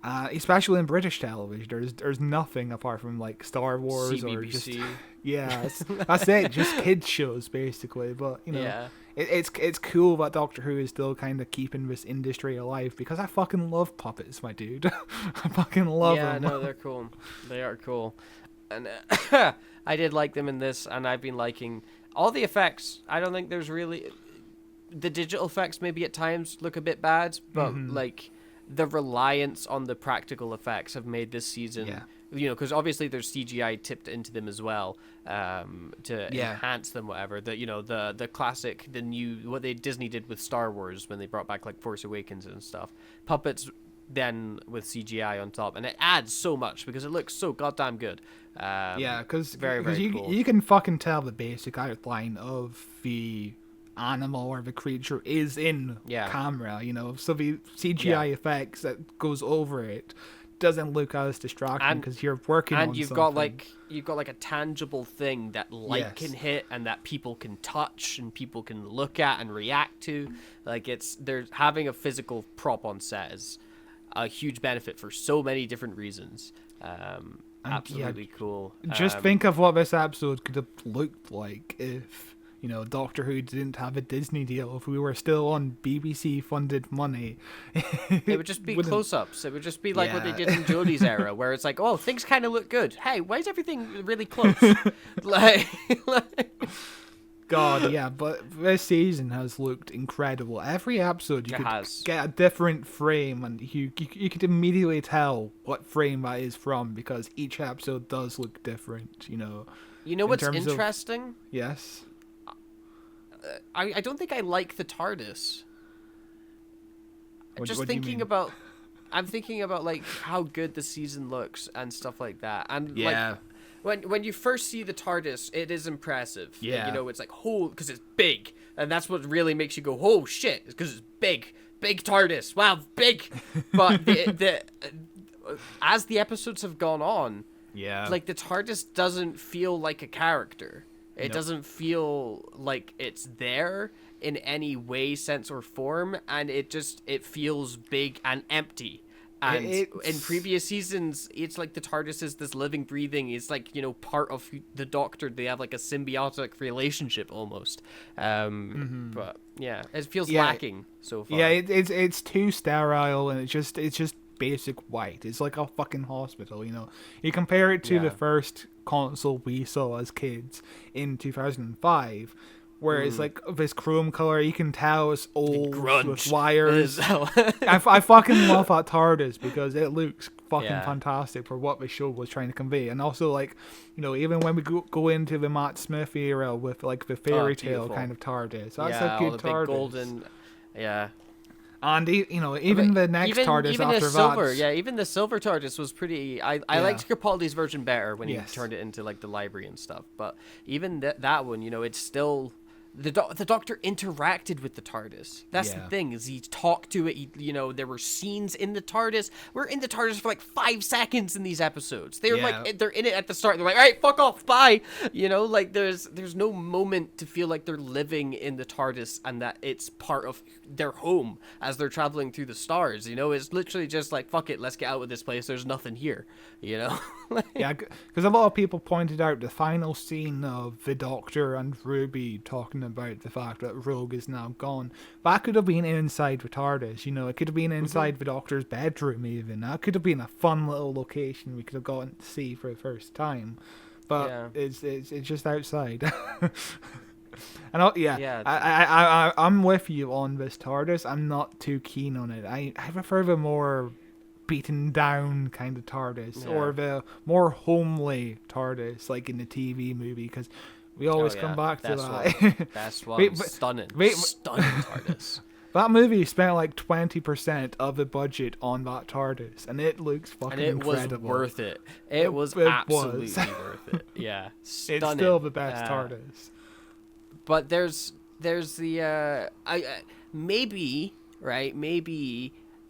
especially in British television, there's nothing apart from like Star Wars or just CBBC. that's it, just kids shows basically. But Yeah. it's cool that Doctor Who is still kind of keeping this industry alive, because I fucking love puppets, my dude. I fucking love Yeah, them. no, they're cool. They are cool. And I did like them in this, and I've been liking all the effects. I don't think there's really... The digital effects maybe at times look a bit bad, but like the reliance on the practical effects have made this season... Yeah. Because obviously there's CGI tipped into them as well, to Yeah. enhance them, whatever. The classic, the new, what Disney did with Star Wars when they brought back like Force Awakens and stuff. Puppets then with CGI on top, and it adds so much because it looks so goddamn good. Yeah, because very, very cool. you can fucking tell the basic outline of the animal or the creature is in Yeah. camera, so the CGI effects that goes over it doesn't look as distracting And- because you're working on And you've something. got like a tangible thing that light Yes. can hit and that people can touch and people can look at and react to. Like there's having a physical prop on set is a huge benefit for so many different reasons. Absolutely cool. Just think of what this episode could have looked like if, Doctor Who didn't have a Disney deal, if we were still on BBC funded money. It would just be wouldn't- close-ups. It would just be like what they Yeah. did in Jodie's era, where it's like, oh, things kind of look good. Hey, why is everything really close? like God, yeah, but this season has looked incredible. Every episode, you It could has. get a different frame, and you could immediately tell what frame that is from, because each episode does look different, You know in what's terms of- interesting? Yes. I don't think I like the TARDIS. What Just do you thinking mean? about, I'm thinking about like how good the season looks and stuff like that. And Yeah. like when you first see the TARDIS, it is impressive. Yeah. It's like because it's big, and that's what really makes you go, oh shit, is because it's big TARDIS. Wow, big. But the as the episodes have gone on, Yeah. like the TARDIS doesn't feel like a character. It Nope. doesn't feel like it's there in any way, sense, or form, and it feels big and empty. And in It's previous seasons, it's like the TARDIS is this living, breathing. It's like, part of the Doctor. They have like a symbiotic relationship almost. But yeah, it feels Yeah. lacking so far. yeah, it's too sterile, and it's just basic white. It's like a fucking hospital, you know. You compare it to Yeah. the first console we saw as kids in 2005, where it's like this chrome color. You can tell it's old grunge with wires. is how- I fucking love that TARDIS because it looks fucking Yeah. fantastic for what the show was trying to convey. And also, like, even when we go into the Matt Smith era with like the fairy tale beautiful. kind of TARDIS, that's yeah, a good all the big TARDIS. golden. Yeah. And even the next TARDIS even after the silver, that, yeah, even the silver TARDIS was pretty. I Yeah. liked Capaldi's version better when he Yes. turned it into like the library and stuff. But even that one, it's still the Doctor interacted with the TARDIS. That's the Yeah. thing, is he talked to it. There were scenes in the TARDIS. We're in the TARDIS for like 5 seconds in these episodes. They're Yeah. like they're in it at the start. They're like, all right, fuck off, bye. Like there's no moment to feel like they're living in the TARDIS and that it's part of their home as they're traveling through the stars. It's literally just like, fuck it, let's get out of this place. There's nothing here. yeah, because a lot of people pointed out the final scene of the Doctor and Ruby talking about the fact that Rogue is now gone. That could have been inside the TARDIS. It could have been inside the Doctor's bedroom. Even that could have been a fun little location we could have gotten to see for the first time. But Yeah. it's just outside. And Yeah. I'm with you on this TARDIS. I'm not too keen on it. I prefer the more beaten down kind of TARDIS, Yeah. or the more homely TARDIS, like in the TV movie, because we always Oh, come yeah. back to That's that. one. That's one. Wait, but- Stunning. wait, Stunning TARDIS. That movie spent like 20% of the budget on that TARDIS, and it looks fucking And it was incredible. worth it. It was it absolutely was. worth it. Yeah. Stunning. It's still the best TARDIS. But there's the maybe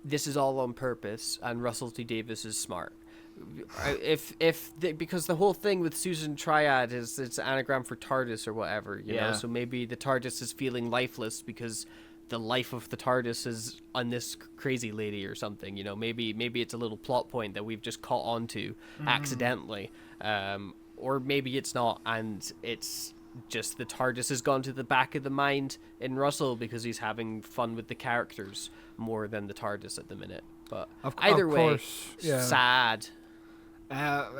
this is all on purpose and Russell T Davies is smart. Because the whole thing with Susan Triad is it's an anagram for TARDIS or whatever, you know. Yeah. So maybe the TARDIS is feeling lifeless because the life of the TARDIS is on this crazy lady or something, Maybe it's a little plot point that we've just caught on to accidentally, or maybe it's not, and it's just the TARDIS has gone to the back of the mind in Russell because he's having fun with the characters more than the TARDIS at the minute. But either way, course, yeah. sad.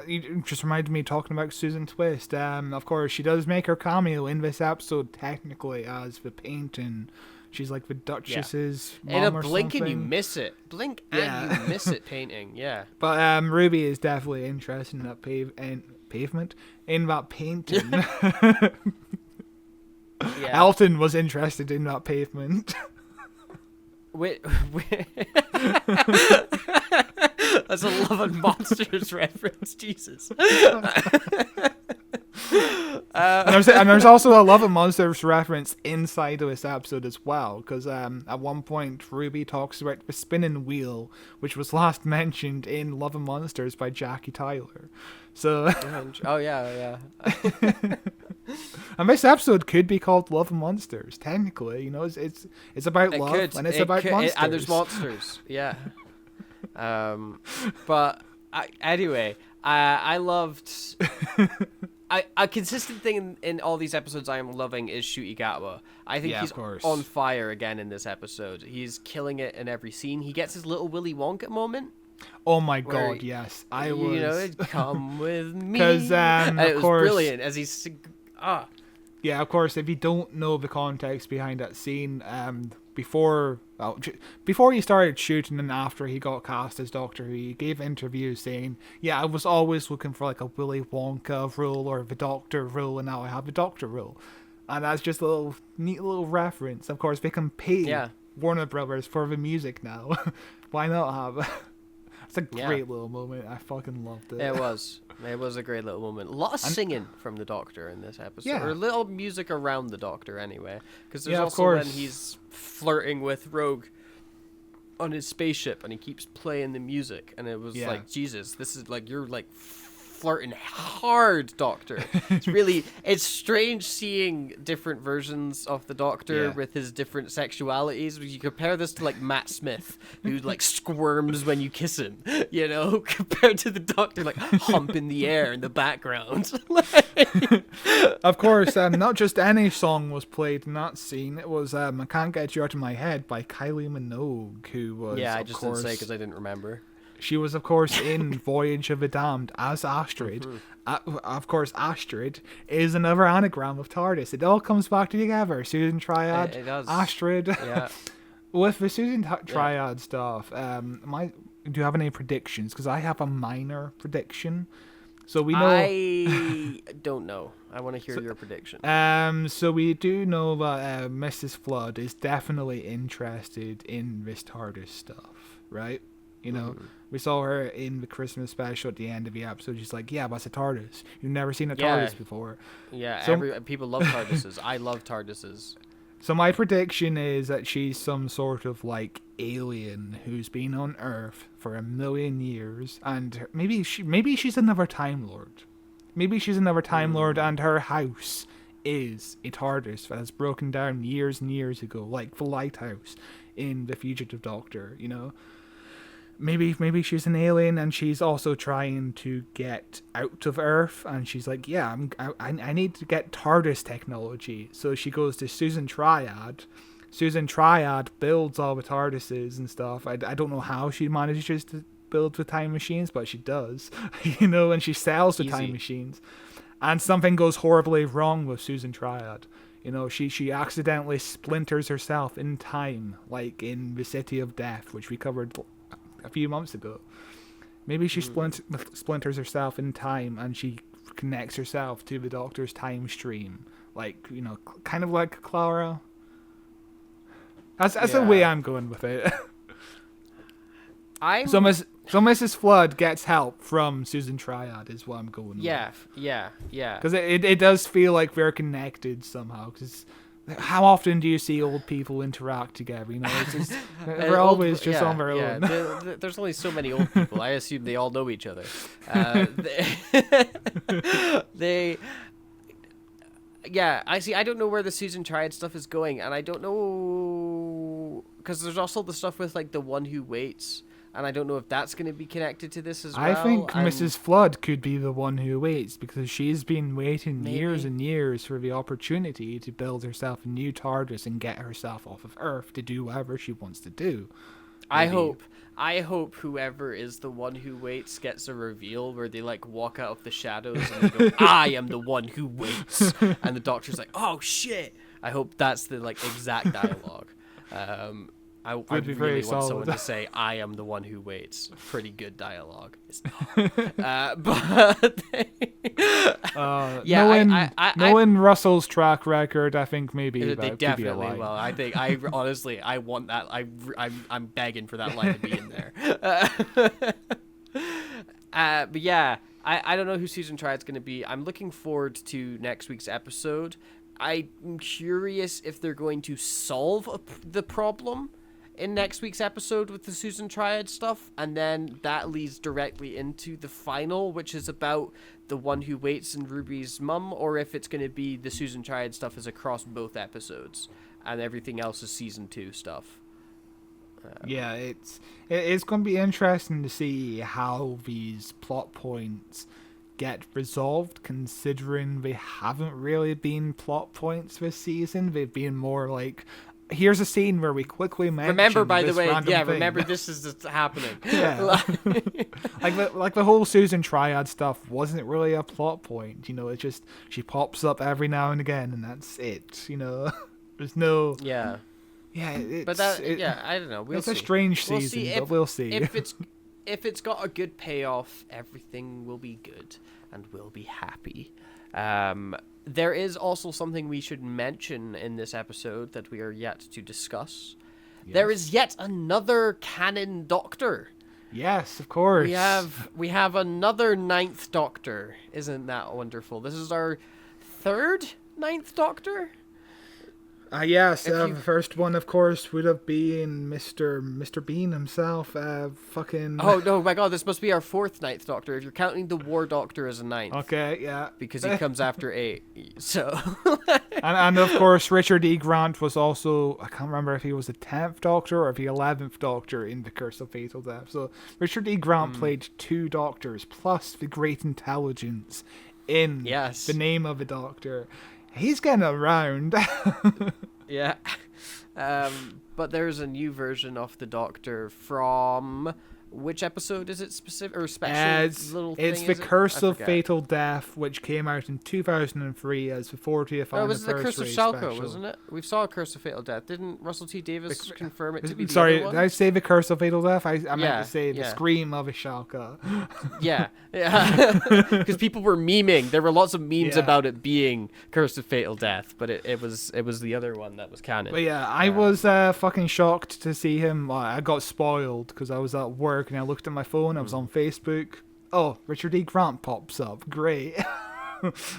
You just reminded me talking about Susan Twist. Of course, she does make her cameo in this episode technically as the painting. She's like the Duchess's mom In a or blink something. and you miss it. Blink Yeah. and you miss it painting. Yeah. But Ruby is definitely interested in that pavement, in that painting. Yeah. Elton was interested in that pavement. Wait. That's a Love and Monsters reference. Jesus. And there's also a Love and Monsters reference inside of this episode as well, because at one point Ruby talks about the spinning wheel, which was last mentioned in Love and Monsters by Jackie Tyler. So, Oh yeah. and this episode could be called Love and Monsters. Technically, it's about It love could. and it's It about could- monsters. and there's monsters. Yeah. But anyway, I loved. A consistent thing in all these episodes I am loving is Ncuti Gatwa. I think Yeah, he's of course. on fire again in this episode. He's killing it in every scene. He gets his little Willy Wonka moment. Oh my where, god, yes, I was. Come with me. 'Cause, And of it was course- brilliant as he's. Yeah, of course. If you don't know the context behind that scene, before he started shooting and after he got cast as Doctor, he gave interviews saying, "Yeah, I was always looking for like a Willy Wonka role or the Doctor role, and now I have the Doctor role." And that's just a neat little reference. Of course, they can pay Warner Brothers for the music now. Why not have? It's a great little moment. I fucking loved it. It was a great little moment. A lot of singing from the Doctor in this episode. Yeah. Or a little music around the Doctor anyway. Because there's Yeah, of also when course. he's flirting with Rogue on his spaceship and he keeps playing the music. And it was Yeah. like, Jesus, this is like, you're like flirting hard Doctor. It's strange seeing different versions of the Doctor with his different sexualities. You compare this to like Matt Smith, who like squirms when you kiss him, you know, compared to the Doctor like hump in the air in the background. Of course, not just any song was played in that scene. It was I Can't Get You Out of My Head by Kylie Minogue, who was, I just didn't say because I didn't remember. She was, of course, in Voyage of the Damned as Astrid. Of course, Astrid is another anagram of TARDIS. It all comes back together. Susan Triad, it does. Astrid. Yeah. With the Susan Triad stuff, do you have any predictions? Because I have a minor prediction. So we know. I don't know. I want to hear your prediction. So we do know that Mrs. Flood is definitely interested in this TARDIS stuff, right? You know, we saw her in the Christmas special at the end of the episode. She's like, "Yeah, what's a TARDIS? You've never seen a TARDIS before." Yeah, so, people love TARDISes. I love TARDISes. So my prediction is that she's some sort of like alien who's been on Earth for 1,000,000 years, and maybe she's another Time Lord. Maybe she's another Time Lord, and her house is a TARDIS that has broken down years and years ago, like the lighthouse in The Fugitive Doctor. You know. Maybe she's an alien and she's also trying to get out of Earth, and she's like, yeah, I need to get TARDIS technology. So she goes to Susan Triad. Susan Triad builds all the TARDISes and stuff. I don't know how she manages to build the time machines, but she does. You know, and she sells the time machines. And something goes horribly wrong with Susan Triad. You know, she accidentally splinters herself in time, like in The City of Death, which we covered a few months ago. Maybe she splinters herself in time, and she connects herself to the Doctor's time stream, like, you know, kind of like Clara. That's the way I'm going with it. So Mrs. Flood gets help from Susan Triad is what I'm going with. Yeah. Because it does feel like they're connected somehow. Because how often do you see old people interact together? You know, it's just, they're always just on their own. There's only so many old people. I assume they all know each other. I see. I don't know where the Susan Triad stuff is going, and I don't know because there's also the stuff with like the One Who Waits, and I don't know if that's going to be connected to this as well. I think Mrs. Flood could be the One Who Waits, because she's been waiting years and years for the opportunity to build herself a new TARDIS and get herself off of Earth to do whatever she wants to do. Maybe. I hope whoever is the One Who Waits gets a reveal where they like walk out of the shadows and they go, "I am the One Who Waits," and the Doctor's like, "Oh shit!" I hope that's the like exact dialogue. I really want someone to say, "I am the one who waits." Pretty good dialogue. It's not. But knowing Russell's track record, I think maybe they definitely will. I think I honestly I want that. I'm begging for that line to be in there. But yeah, I don't know who Susan Triad's going to be. I'm looking forward to next week's episode. I'm curious if they're going to solve the problem in next week's episode with the Susan Triad stuff, and then that leads directly into the final, which is about the One Who Waits and Ruby's mum, or if it's going to be the Susan Triad stuff is across both episodes and everything else is season 2 stuff. Yeah, it's going to be interesting to see how these plot points get resolved, considering they haven't really been plot points this season. They've been more like, here's a scene where we quickly mention remember, by the way, thing. remember this is just happening. Yeah. like the whole Susan Triad stuff wasn't really a plot point. You know, it's just she pops up every now and again, and that's it. You know, there's no. Yeah. Yeah, I don't know. It's a strange season, but we'll see. If it's got a good payoff, everything will be good and we'll be happy. There is also something we should mention in this episode that we are yet to discuss. Yes. There is yet another canon Doctor. Yes, of course. We have another 9th Doctor. Isn't that wonderful? This is our 3rd 9th Doctor? Yes, If you the first one, of course, would have been Mr. Bean himself. Fucking. Oh no, my God! This must be our fourth Ninth Doctor. If you're counting the War Doctor as a ninth, Okay, yeah. because he comes after 8. So And of course, Richard E. Grant was also, I can't remember if he was the 10th Doctor or the 11th Doctor in The Curse of Fatal Death. So Richard E. Grant played 2 Doctors plus the Great Intelligence in Yes. The Name of a Doctor. He's getting around. yeah. But there's a new version of the Doctor from which episode is it specific or special little thing? It's The is it? Curse I of forget. Fatal Death, which came out in 2003 as the 40th Oh, it was the Curse of anniversary Shalko, special. wasn't it? We saw a Curse of Fatal Death. Didn't Russell T Davis confirm it to be the Sorry, other did one? I say The Curse of Fatal Death? I meant Yeah, to say The yeah. Scream of Ashoka. Yeah, because people were memeing. There were lots of memes Yeah. about it being Curse of Fatal Death, but it was the other one that was canon. But yeah, I was fucking shocked to see him. I got spoiled because I was at work and I looked at my phone. I was on Facebook. Oh, Richard E. Grant pops up. Great.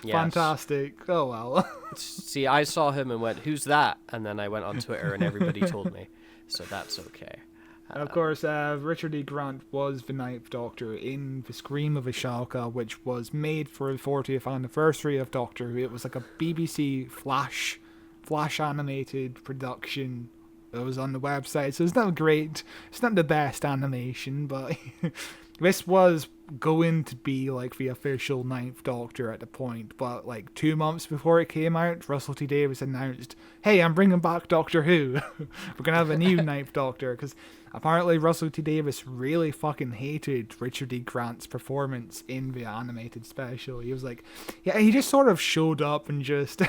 Fantastic. Oh, well. See, I saw him and went, "Who's that?" And then I went on Twitter and everybody told me, so that's okay. And of course, Richard E. Grant was the Ninth Doctor in The Scream of Ashoka, which was made for the 40th anniversary of Doctor Who. It was like a BBC flash animated production that was on the website. So it's not great. It's not the best animation, but this was going to be like the official Ninth Doctor at the point. But like 2 months before it came out, Russell T Davies announced, "Hey, I'm bringing back Doctor Who. We're gonna have a new Ninth Doctor." Because apparently Russell T Davies really fucking hated Richard E. Grant's performance in the animated special. He was like, yeah, he just sort of showed up and just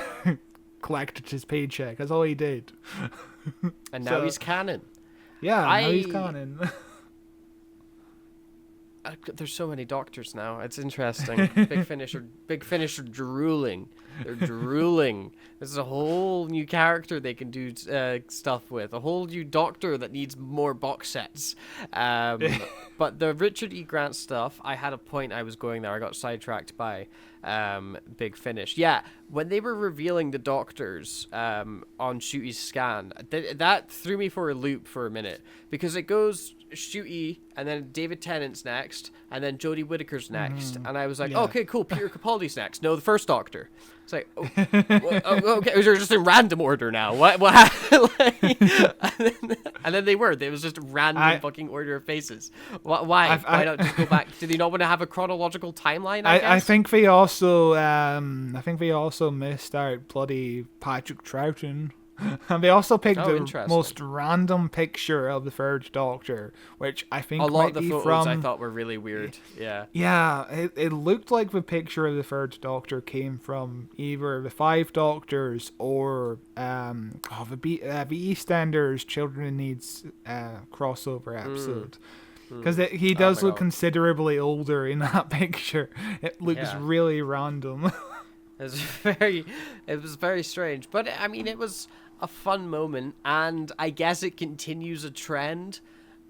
collected his paycheck. That's all he did. And now So- he's canon. Yeah, now he's I- canon. There's so many doctors now. It's interesting. Big Finish are drooling. They're drooling. This is a whole new character they can do stuff with. A whole new Doctor that needs more box sets. But the Richard E. Grant stuff, I had a point I was going there. I got sidetracked by Big Finish. Yeah, when they were revealing the Doctors on Shooty's scan, that threw me for a loop for a minute. Because it goes Shooty, and then David Tennant's next, and then Jodie Whittaker's next. And I was like, Yeah. okay, cool, Peter Capaldi's next. No, the first Doctor. It's like, oh, okay, they're just in random order now. What happened? and then they were. It was just random fucking order of faces. Why? Why not just go back? Do they not want to have a chronological timeline? I guess? I think they also missed out bloody Patrick Troughton. And they also picked Oh, the interesting. most random picture of the Third Doctor, which I think a lot might of the be photos from. I thought were really weird. Yeah. Yeah, it looked like the picture of the Third Doctor came from either the Five Doctors or the EastEnders Children in Needs crossover episode. Because he does my look God. considerably older in that picture. It looks Yeah. really random. It was very strange, but I mean, it was a fun moment, and I guess it continues a trend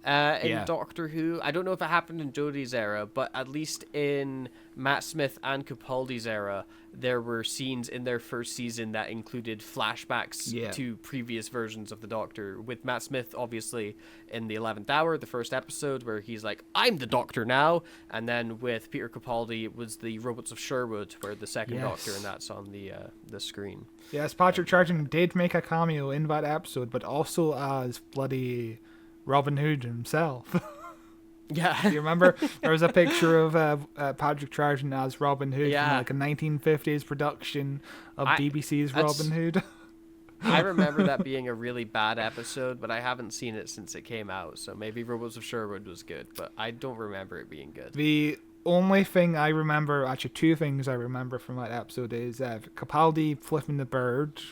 in Yeah. Doctor Who. I don't know if it happened in Jodie's era, but at least in Matt Smith and Capaldi's era, there were scenes in their first season that included flashbacks Yeah. to previous versions of the Doctor. With Matt Smith, obviously, in the 11th Hour, the first episode, where he's like, "I'm the Doctor now," and then with Peter Capaldi, it was the Robots of Sherwood, where the second Yes. Doctor, and that's on the screen. Yes, Patrick Troughton did make a cameo in that episode, but also as bloody Robin Hood himself. Yeah. You remember there was a picture of Patrick Troughton as Robin Hood Yeah. in like a 1950s production of BBC's that's- Robin Hood. I remember that being a really bad episode, but I haven't seen it since it came out, so maybe Robots of Sherwood was good, but I don't remember it being good. The only thing I remember, actually two things I remember from that episode is Capaldi flipping the bird.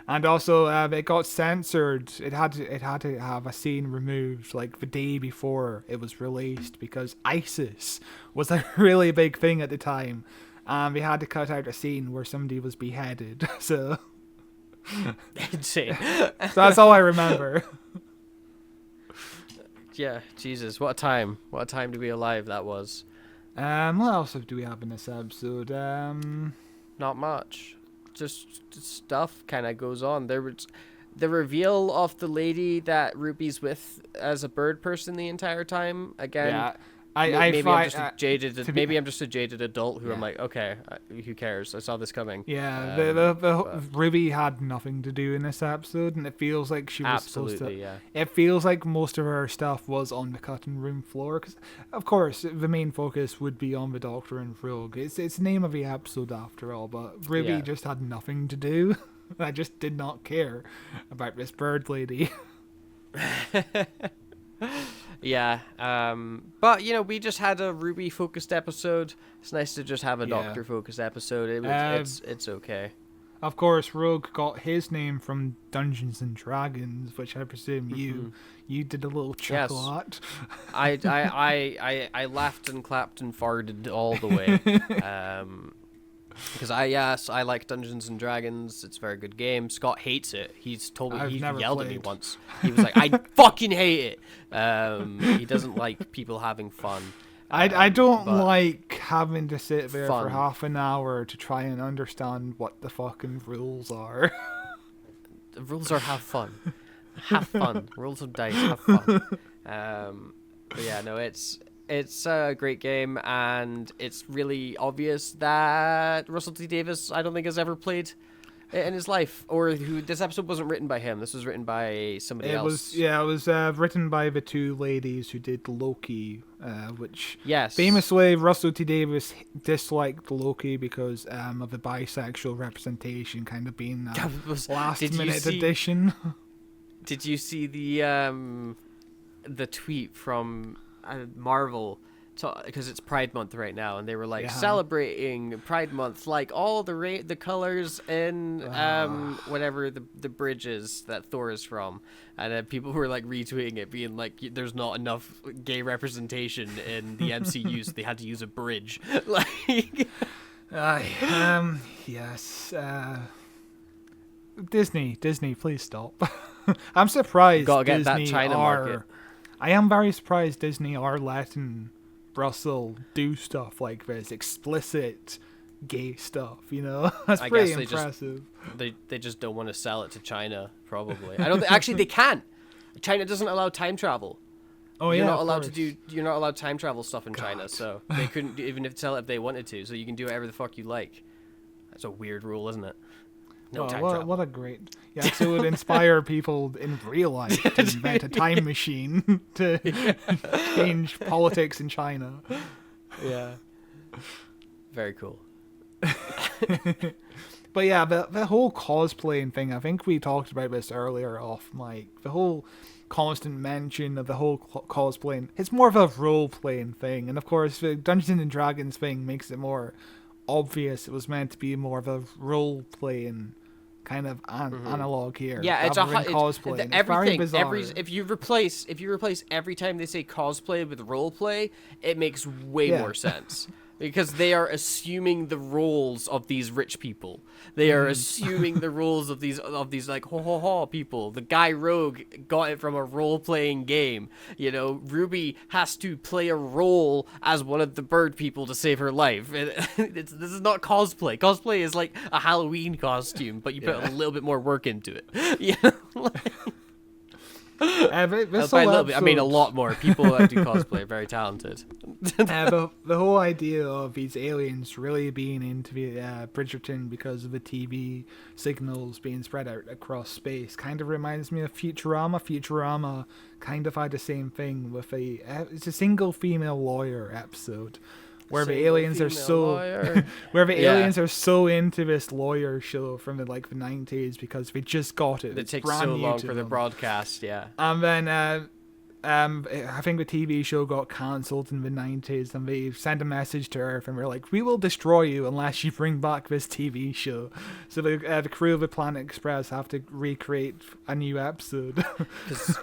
And also, it got censored. It had to have a scene removed like the day before it was released because ISIS was a really big thing at the time, and they had to cut out a scene where somebody was beheaded. So Insane. that's all I remember. Yeah, Jesus, what a time. What a time to be alive that was. What else do we have in this episode? Not much. just stuff kind of goes on. There was the reveal of the lady that Ruby's with as a bird person the entire time. Again, Yeah. maybe I'm just a to jaded. be- Maybe I'm just a jaded adult who I'm Yeah. like, okay, who cares? I saw this coming. Yeah, But Ruby had nothing to do in this episode, and it feels like she was supposed absolutely, to. yeah. It feels like most of her stuff was on the cutting room floor, because, of course, the main focus would be on the Doctor and Rogue. It's the name of the episode after all, but Ruby Yeah. just had nothing to do. I just did not care about this bird lady. Yeah, but we just had a Ruby focused episode. It's nice to just have a Yeah. Doctor focused episode. It's okay. Of course, Rogue got his name from Dungeons and Dragons, which I presume you did a little chuckle at. I laughed and clapped and farted all the way. Because I like Dungeons and Dragons. It's a very good game. Scott hates it. He never yelled at me played. once. He was like, "I fucking hate it." He doesn't like people having fun. I don't but like having to sit there for fun. half an hour to try and understand what the fucking rules are. The rules are have fun. Have fun. Rules of dice. Have fun. But yeah, no, it's a great game, and it's really obvious that Russell T Davies, I don't think, has ever played it in his life, or this episode wasn't written by him. This was written by somebody else. It was written by the two ladies who did Loki, which Yes. famously Russell T Davies disliked Loki because of the bisexual representation kind of being a last Did you minute see- addition. Did you see the tweet from Marvel? Because it's Pride Month right now, and they were like Yeah. celebrating Pride Month, like all the colors in whatever the bridge is that Thor is from, and then people were like retweeting it, being like, "There's not enough gay representation in the MCU, so they had to use a bridge." Like, Yes. Disney, please stop. I'm surprised Gotta get that Disney China market. I am very surprised Disney are letting Russell do stuff like this, explicit gay stuff. That's I pretty guess they just- impressive. they just don't want to sell it to China, probably. I don't actually they can't. China doesn't allow time travel. Oh You're yeah, not of allowed course. you're not allowed time travel stuff in China, God. so they couldn't even sell it if they wanted to. So you can do whatever the fuck you like. That's a weird rule, isn't it? No Oh, time what, travel. what a great. Yeah, so it would inspire people in real life to invent a time machine to change politics in China. Yeah. Very cool. But yeah, the whole cosplaying thing, I think we talked about this earlier off mic. The whole constant mention of the whole cosplaying, it's more of a role-playing thing. And of course, the Dungeons and Dragons thing makes it more obvious it was meant to be more of a role-playing kind of analog here. Yeah, it's rather than it's cosplaying. It's very everything. bizarre. If you replace every time they say cosplay with roleplay, it makes way Yeah. more sense. Because they are assuming the roles of these rich people. They are assuming the roles of these like ho ho ho people. The guy Rogue got it from a role playing game. Ruby has to play a role as one of the bird people to save her life. This is not cosplay. Cosplay is like a Halloween costume, but you put a little bit more work into it. This By a whole little bit, I mean a episode- lot more. People that do cosplay are very talented. the whole idea of these aliens really being into the Bridgerton because of the TV signals being spread out across space kind of reminds me of Futurama. Futurama kind of had the same thing with it's a single female lawyer episode where the Single aliens are female so lawyer. where the Yeah. aliens are so into this lawyer show from the 90s because they just got it. It It's takes brand so new long to for the them. broadcast. Yeah. And then I think the TV show got cancelled in the 90s, and they sent a message to Earth, and we're like, we will destroy you unless you bring back this TV show. So the crew of the Planet Express have to recreate a new episode. 'Cause,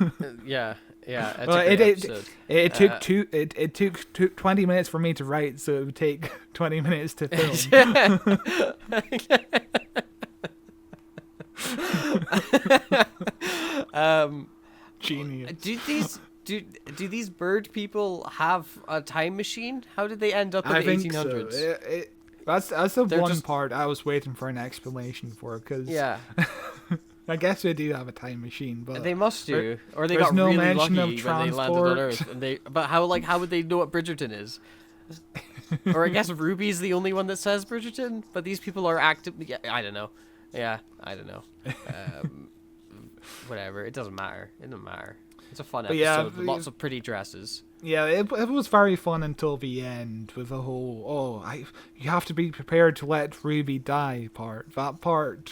yeah. It's Well, a great episode. it took it took 20 minutes for me to write, so it would take 20 minutes to film. Genius. Do these bird people have a time machine? How did they end up in I the think so. 1800s? That's the They're one just- part I was waiting for an explanation for, because Yeah, I guess they do have a time machine, but they must do, or they there's got no really mention lucky of when they landed on transport. Earth. And they, but how would they know what Bridgerton is? Or I guess Ruby's the only one that says Bridgerton, but these people are active. Yeah, I don't know. Yeah, I don't know. Whatever. It doesn't matter. It doesn't matter. It's a fun But episode yeah, with lots of pretty dresses. yeah, it was very fun until the end with the whole you have to be prepared to let Ruby die part. That part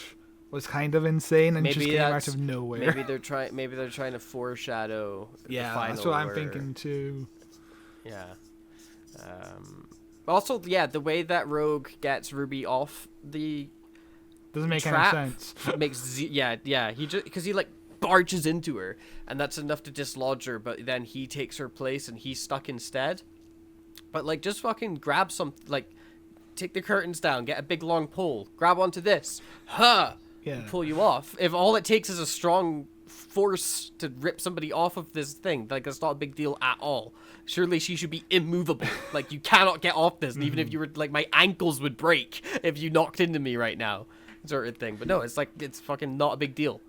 was kind of insane and just Maybe came out that's of nowhere. maybe they're trying. Maybe they're trying to foreshadow. Yeah, the final that's what I'm where- thinking too. Yeah. Also, yeah, the way that Rogue gets Ruby off the Doesn't make trap any sense. yeah. He just because he like barges into her, and that's enough to dislodge her. But then he takes her place, and he's stuck instead. But like, just fucking grab some like, take the curtains down, get a big long pole, grab onto this, Yeah. and pull you off. If all it takes is a strong force to rip somebody off of this thing, like that's not a big deal at all. Surely she should be immovable. Like, you cannot get off this, and even if you were like, my ankles would break if you knocked into me right now, sort of thing. But no, it's like, it's fucking not a big deal.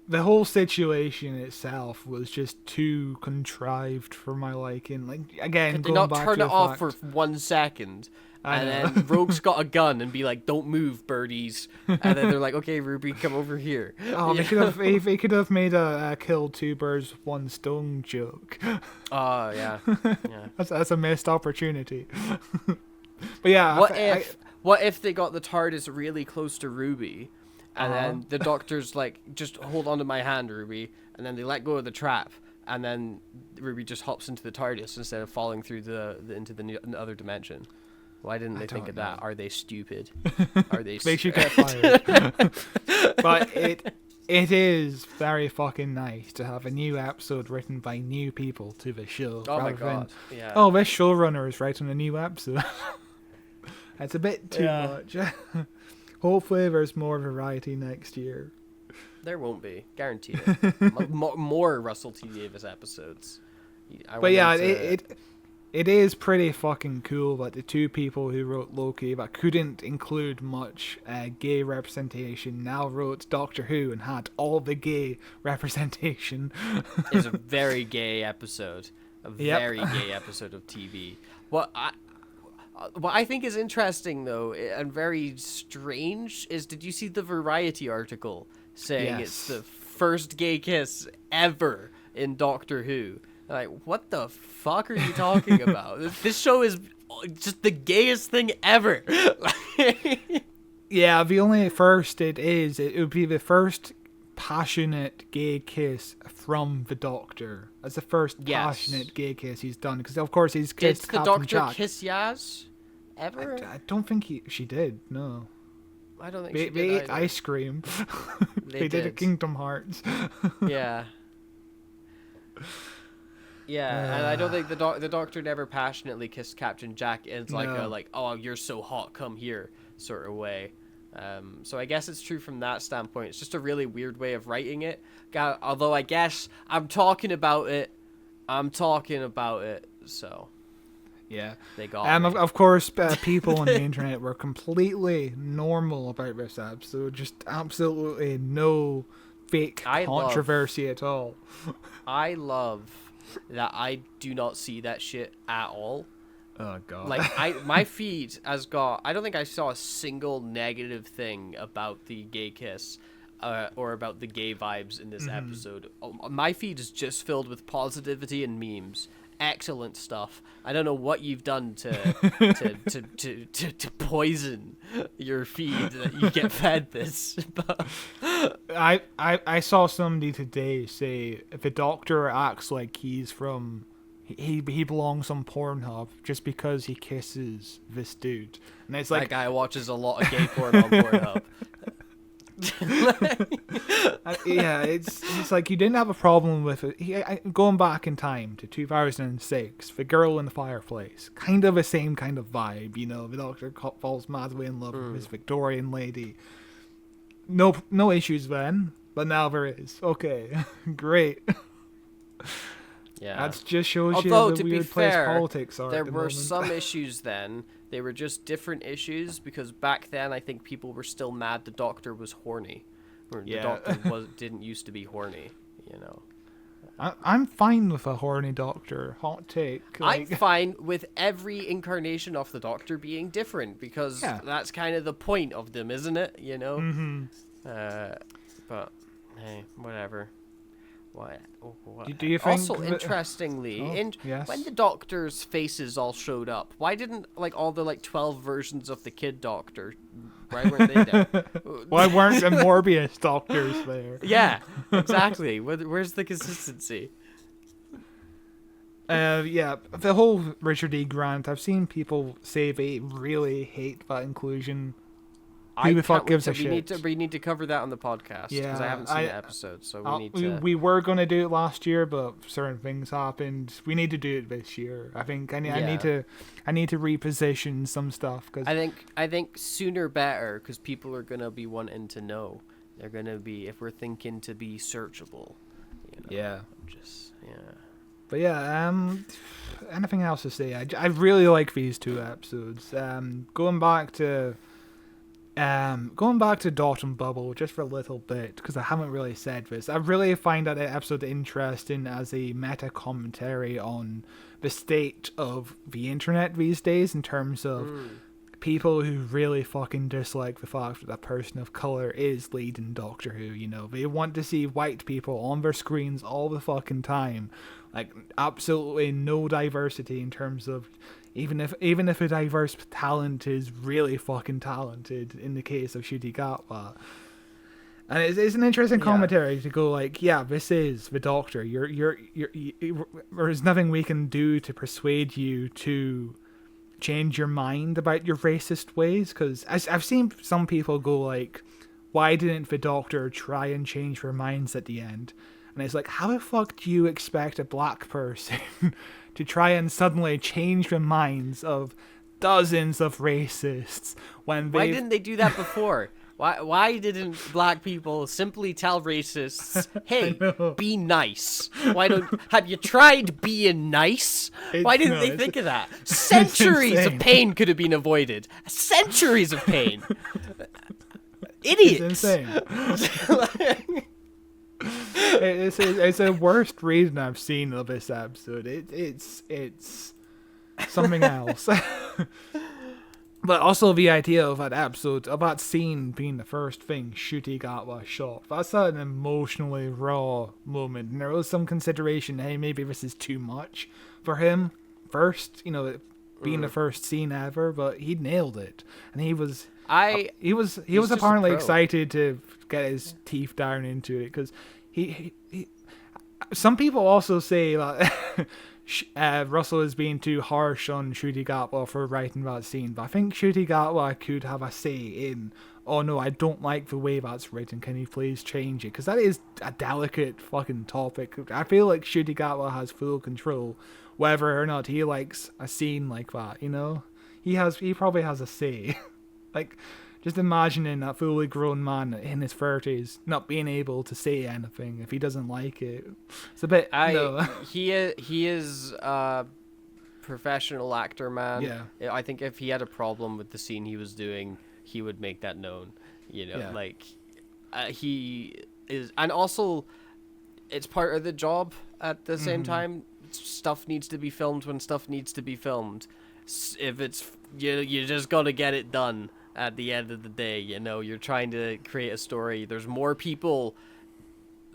The whole situation itself was just too contrived for my liking. Like, again, Could they going not back turn to it the off for fact- 1 second? I And know. then Rogue's got a gun and be like, "Don't move, birdies." And then they're like, "Okay, Ruby, come over here." Oh, they could have made a kill two birds with one stone joke. Oh yeah, yeah. That's a missed opportunity. But yeah, What if they got the TARDIS really close to Ruby, and Uh-huh. then the Doctor's like, "Just hold on to my hand, Ruby," and then they let go of the trap, and then Ruby just hops into the TARDIS instead of falling through into the other dimension. Why didn't they think don't of that? know. Are they stupid? Are they? makes you get fired. But it is very fucking nice to have a new episode written by new people to the show. Oh my rather than, god! Yeah. oh, this showrunner is writing a new episode. It's a bit too Yeah. much. Hopefully there's more variety next year. There won't be, guarantee it. More Russell T Davis episodes. But yeah, it is pretty fucking cool that the two people who wrote Loki that couldn't include much gay representation now wrote Doctor Who and had all the gay representation. is a very gay episode. A Yep. very gay episode of TV. What I think is interesting though and very strange is, did you see the Variety article saying it's Yes. the first gay kiss ever in Doctor Who? Like, what the fuck are you talking about? This show is just the gayest thing ever. Yeah, the only first it would be the first passionate gay kiss from the Doctor. That's the first Yes. passionate gay kiss he's done, because of course he's Did kissed the Captain Doctor Jack. kiss Yaz ever? I don't think she did. No, I don't think they she they did ate either. ice cream. They They did did. at Kingdom Hearts. Yeah. Yeah, and I don't think the Doctor never passionately kissed Captain Jack in like a No. like, "Oh, you're so hot, come here" sort of way. So I guess it's true from that standpoint. It's just a really weird way of writing it. Although I guess I'm talking about it. So Yeah. they got me. Of course, people on the internet were completely normal about this episode. Just absolutely no fake I love- controversy at all. I love that I do not see that shit at all. Oh god. Like my feed has got, I don't think I saw a single negative thing about the gay kiss or about the gay vibes in this episode. My feed is just filled with positivity and memes. Excellent stuff. I don't know what you've done to poison your feed that you get fed this. But I saw somebody today say if the Doctor acts like he's from he belongs on Pornhub just because he kisses this dude, and it's that like guy watches a lot of gay porn on Pornhub. yeah, it's like you didn't have a problem with it. Going back in time to 2006, The Girl in the Fireplace, kind of the same kind of vibe. You know, the Doctor falls madly in love with this Victorian lady. No issues then, but now there is. Okay, great. Yeah. That just shows Although, you to the be weird place fair, politics are there at the were moment. some issues then. They were just different issues because back then I think people were still mad the Doctor was horny. Or Yeah. the Doctor didn't used to be horny, you know. I'm fine with a horny Doctor. Hot take. I'm fine with every incarnation of the Doctor being different because Yeah. that's kind of the point of them, isn't it? You know. Mm-hmm. But hey, whatever. What? Do you think Also, that- interestingly, yes. when the Doctor's faces all showed up, why didn't like all the 12 versions of the Kid Doctor? Why weren't they there? Why weren't the Morbius Doctors there? Yeah, exactly. Where's the consistency? Yeah, the whole Richard E. Grant. I've seen people say they really hate that inclusion. Who the fuck gives a shit? We need to cover that on the podcast because Yeah, I haven't seen the episode, so we need to. We were gonna do it last year, but certain things happened. We need to do it this year. I think I need to reposition some stuff because I think sooner better because people are gonna be wanting to know. They're gonna be if we're thinking to be searchable. You know, yeah. But yeah, anything else to say? I really like these two episodes. Going back to Dot and Bubble just for a little bit because I haven't really said this. I really find that episode interesting as a meta commentary on the state of the internet these days in terms of people who really fucking dislike the fact that a person of color is leading Doctor Who. You know, they want to see white people on their screens all the fucking time. Like absolutely no diversity in terms of even if a diverse talent is really fucking talented in the case of Ncuti Gatwa. And it's an interesting commentary to go like, yeah, this is the Doctor. There's nothing we can do to persuade you to change your mind about your racist ways. Because I've seen some people go like, why didn't the Doctor try and change their minds at the end? And it's like, how the fuck do you expect a black person to try and suddenly change the minds of dozens of racists when they... Why didn't they do that before? Why didn't black people simply tell racists, "Hey, be nice"? Have you tried being nice? Why didn't they think of that? Centuries of pain could have been avoided. Centuries of pain. Idiots. It's insane. It's the worst reason I've seen of this episode. It's something else. But also the idea of that episode, of that scene being the first thing Ncuti Gatwa shot. That's an emotionally raw moment. And there was some consideration, hey, maybe this is too much for him first, you know, being the first scene ever, but he nailed it. And he was apparently excited to get his teeth down into it because he some people also say that Russell is being too harsh on Ncuti Gatwa for writing that scene, but I think Ncuti Gatwa could have a say in, oh no, I don't like the way that's written, can you please change it? Because that is a delicate fucking topic. I feel like Ncuti Gatwa has full control whether or not he likes a scene like that, you know? He probably has a say. Like, just imagining a fully grown man in his 30s not being able to say anything if he doesn't like it. It's a bit... He is a professional actor, man. Yeah. I think if he had a problem with the scene he was doing, he would make that known. You know, he is... And also, it's part of the job at the same time. Stuff needs to be filmed when stuff needs to be filmed. If it's... You just gotta get it done. At the end of the day, you know, you're trying to create a story. There's more people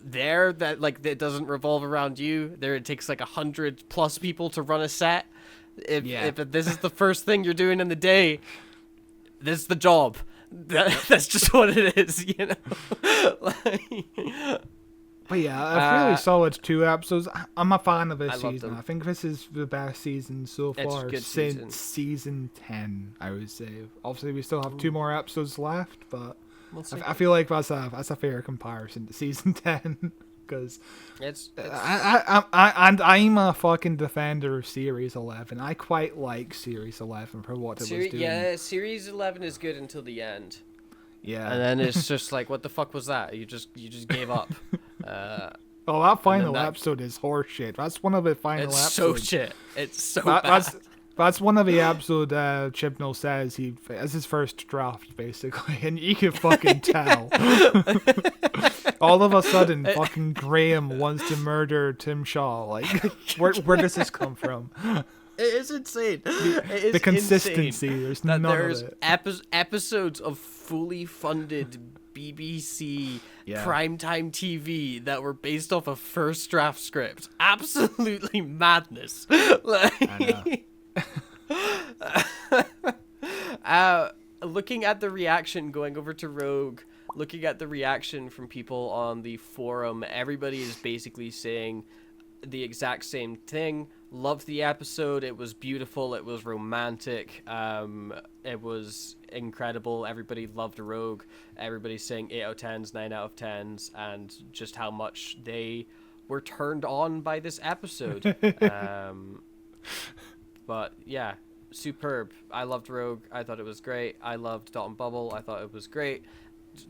there that that doesn't revolve around you. It takes 100+ people to run a set. If this is the first thing you're doing in the day, this is the job. That's just what it is, you know. But yeah, a really solid 2 episodes. I'm a fan of this season. them. I think this is the best season so far good since season 10, I would say. Obviously, we still have 2 more episodes left, but We'll see. I feel like that's a fair comparison to season 10. Because I'm a fucking defender of Series 11. I quite like Series 11 for what it was doing. Yeah, Series 11 is good until the end. Yeah. And then it's just what the fuck was that? You just gave up. Oh, that final that- episode is horseshit. That's one of the final It's so episodes. shit. It's so That- bad. that's one of the episode Chibnall says as his first draft, basically, and you can fucking tell. All of a sudden, fucking Graham wants to murder Tim Shaw. Like, where does this come from? It is insane. It is The consistency, insane there's that none there's of it. episodes of fully funded BBC Yeah. primetime TV that were based off a first draft script. Absolutely madness. Like, looking at the reaction, going over to Rogue, looking at the reaction from people on the forum, everybody is basically saying the exact same thing. Loved the episode. It was beautiful. It was romantic. It was incredible. Everybody loved Rogue. Everybody's saying 8 out of 10s, 9 out of 10s, and just how much they were turned on by this episode. But yeah, superb. I loved Rogue. I thought it was great. I loved Dot and Bubble. I thought it was great.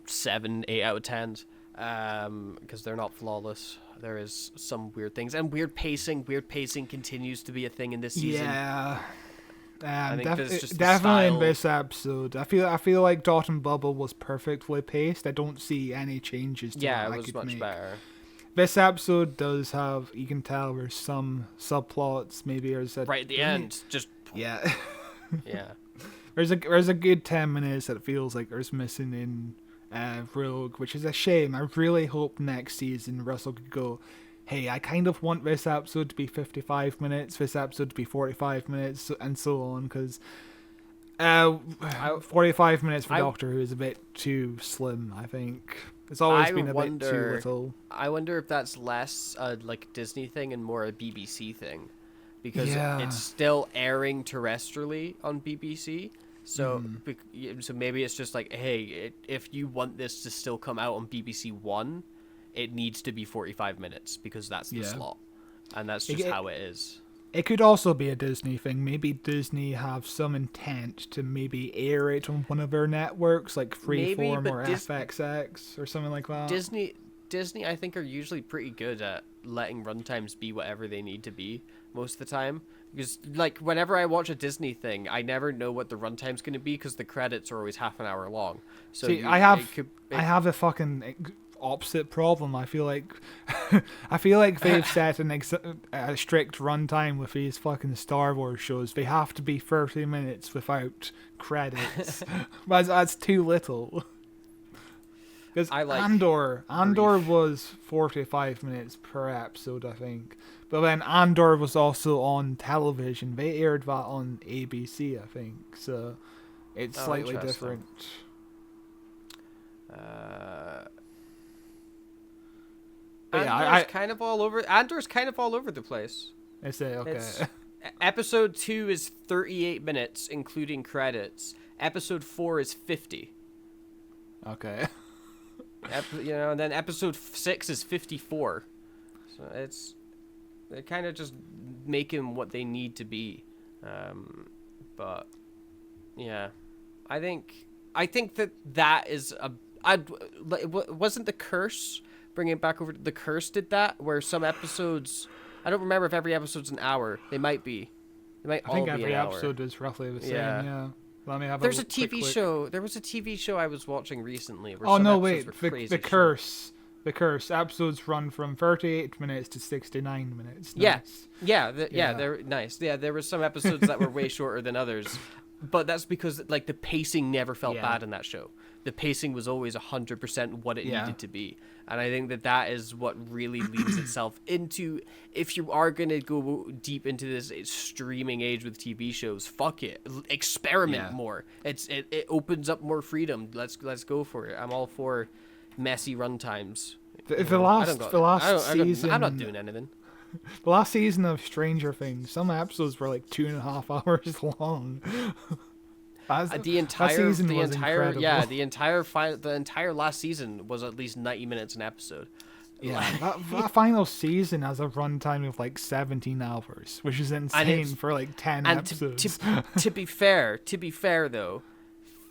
7, 8 out of 10s. Because they're not flawless. There is some weird things, and weird pacing. Weird pacing continues to be a thing in this season. Yeah. I think there's just the Definitely in style. this episode. I feel like Dot and Bubble was perfectly paced. I don't see any changes to Yeah, what it I was could much make. better. This episode does have, you can tell there's some subplots, maybe there's a... Right at the end, just Yeah. yeah. There's a good 10 minutes that feels like there's missing in Rogue, which is a shame. I really hope next season Russell could go, hey, I kind of want this episode to be 55 minutes, this episode to be 45 minutes, and so on, because 45 minutes for Doctor Who is a bit too slim, I think. It's always been a bit too little. I wonder if that's less like a Disney thing and more a BBC thing, because Yeah. it's still airing terrestrially on BBC. So, so maybe it's just like, hey, if you want this to still come out on BBC One, it needs to be 45 minutes because that's the Yeah. slot, and that's just how it is. It could also be a Disney thing. Maybe Disney have some intent to maybe air it on one of their networks, like Freeform but or FXX or something like that. Disney, I think, are usually pretty good at letting runtimes be whatever they need to be most of the time. Because, like, whenever I watch a Disney thing, I never know what the runtime's going to be because the credits are always half an hour long. So See, I have a fucking opposite problem. I feel like they've set a strict runtime with these fucking Star Wars shows. They have to be 30 minutes without credits. That's too little. Because I like Andor was 45 minutes per episode, I think. But then Andor was also on television. They aired that on ABC, I think. So it's slightly interesting. different. Andor's kind of all over. Andor's kind of all over the place. I say, okay. Episode 2 is 38 minutes, including credits. Episode 4 is 50. Okay. And then episode 6 is 54. So they're kind of just making what they need to be. But yeah, I think that is wasn't the Curse, bringing it back over to the Curse, did that, where some episodes, I don't remember if every episode's an hour. They might be. They might all be an hour. I think every episode is roughly the same, yeah. Let me have There's a quick TV look. show. There was a TV show I was watching recently. Where Oh some no, episodes wait! were crazy The short. Curse. The Curse episodes run from 38 minutes to 69 minutes. Nice. Yeah, Yeah. they're nice. Yeah, there were some episodes that were way shorter than others, but that's because like the pacing never felt Yeah. bad in that show. The pacing was always 100% what it Yeah. needed to be, and I think that is what really leads itself into. If you are gonna go deep into this streaming age with TV shows, fuck it, experiment Yeah. more. It opens up more freedom. Let's go for it. I'm all for messy runtimes. The last season. I'm not doing anything. The last season of Stranger Things, some episodes were like 2.5 hours long. The entire incredible. the entire last season was at least 90 minutes an episode. Yeah, that final season has a runtime of like 17 hours, which is insane for like 10 And episodes. to be fair though,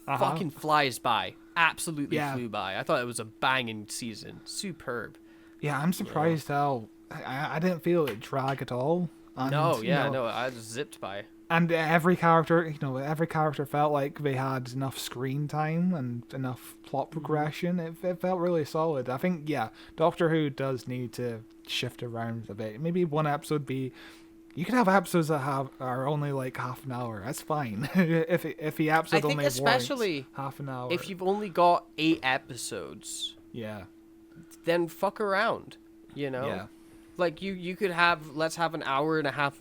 Uh-huh. fucking flies by. Absolutely Yeah. flew by. I thought it was a banging season. Superb. Yeah, I'm surprised how I didn't feel it drag at all. And, No, you yeah, know, no, I just zipped by. and every character, every character felt like they had enough screen time and enough plot progression. It felt really solid. I think, yeah, Doctor Who does need to shift around a bit. Maybe one episode be. You could have episodes that are only like half an hour. That's fine. if the episode I think only especially warrants half an hour. if you've only got 8 episodes, yeah, then fuck around, yeah, Like you could have, let's have an hour and a half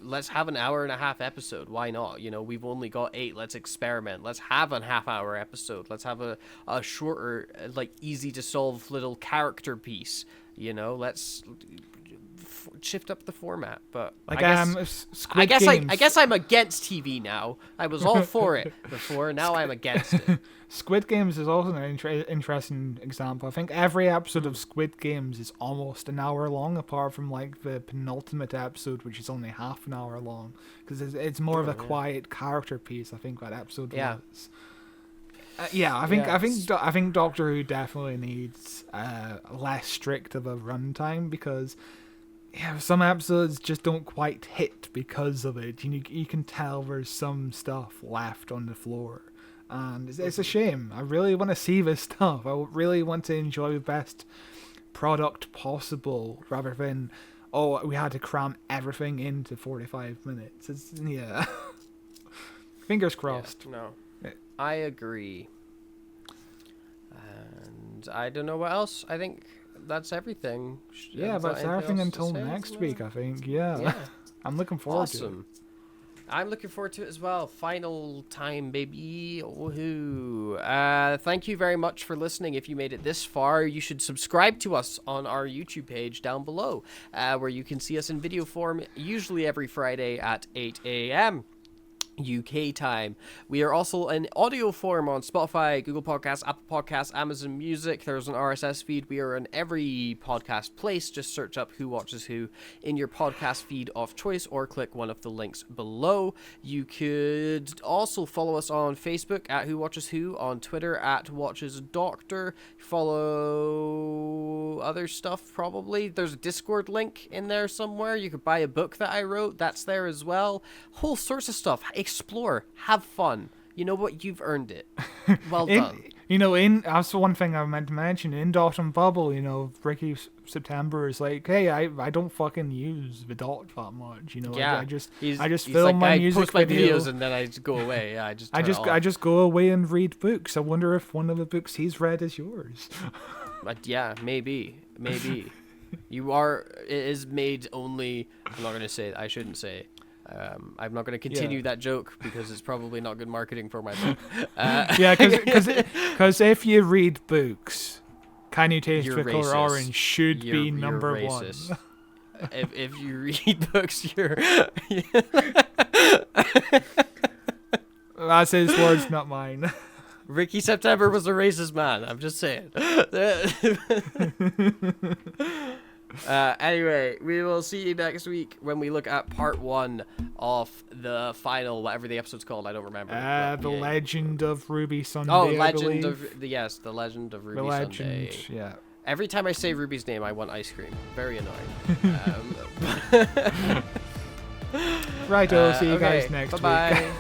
episode. Why not? We've only got 8. Let's experiment. Let's have a half-hour episode. Let's have a shorter, like easy to solve little character piece. Let's shift up the format. But like I guess Games. I guess I'm against TV now. I was all for it before. Now I'm against it. Squid Games is also an interesting example. I think every episode of Squid Games is almost an hour long, apart from like the penultimate episode, which is only half an hour long, because it's more of a quiet character piece. I think that episode was. I think Doctor Who definitely needs less strict of a runtime, because some episodes just don't quite hit because of it. You can tell there's some stuff left on the floor. And it's a shame. I really want to see this stuff. I really want to enjoy the best product possible, rather than, we had to cram everything into 45 minutes. Fingers crossed. Yeah, no, I agree. And I don't know what else. I think that's everything. Yeah, that's everything until next week, I think. Yeah. I'm looking forward to it. I'm looking forward to it as well. Final time, baby. Woohoo. Thank you very much for listening. If you made it this far, you should subscribe to us on our YouTube page down below, where you can see us in video form, usually every Friday at 8 a.m. UK time. We are also in audio form on Spotify, Google Podcasts, Apple Podcasts, Amazon Music. There's an RSS feed. We are in every podcast place. Just search up Who Watches Who in your podcast feed of choice, or click one of the links below. You could also follow us on Facebook at Who Watches Who, on Twitter at Watches Doctor. Follow other stuff probably. There's a Discord link in there somewhere. You could buy a book that I wrote. That's there as well. Whole sorts of stuff. Explore, have fun. You know what? You've earned it. Well done. That's the one thing I meant to mention. In Dot and Bubble, Ricky September is like, hey, I don't fucking use the dot that much. Yeah, I just film my music post my video. videos and then I just go away. Yeah, I just go away and read books. I wonder if one of the books he's read is yours. But yeah, maybe. It is made only. I'm not gonna say. I shouldn't say. I'm not going to continue that joke because it's probably not good marketing for my book. Because if you read books, Can You Taste the Color racist. Orange should be number you're one. racist. if you read books, you're... That's his words, not mine. Ricky September was a racist man. I'm just saying. Anyway, we will see you next week when we look at part 1 of the final, whatever the episode's called. I don't remember. Legend of Ruby Sunday. Oh, the Legend of Ruby Sunday. Yeah. Every time I say Ruby's name, I want ice cream. Very annoying. Right, see you guys next week. Bye-bye.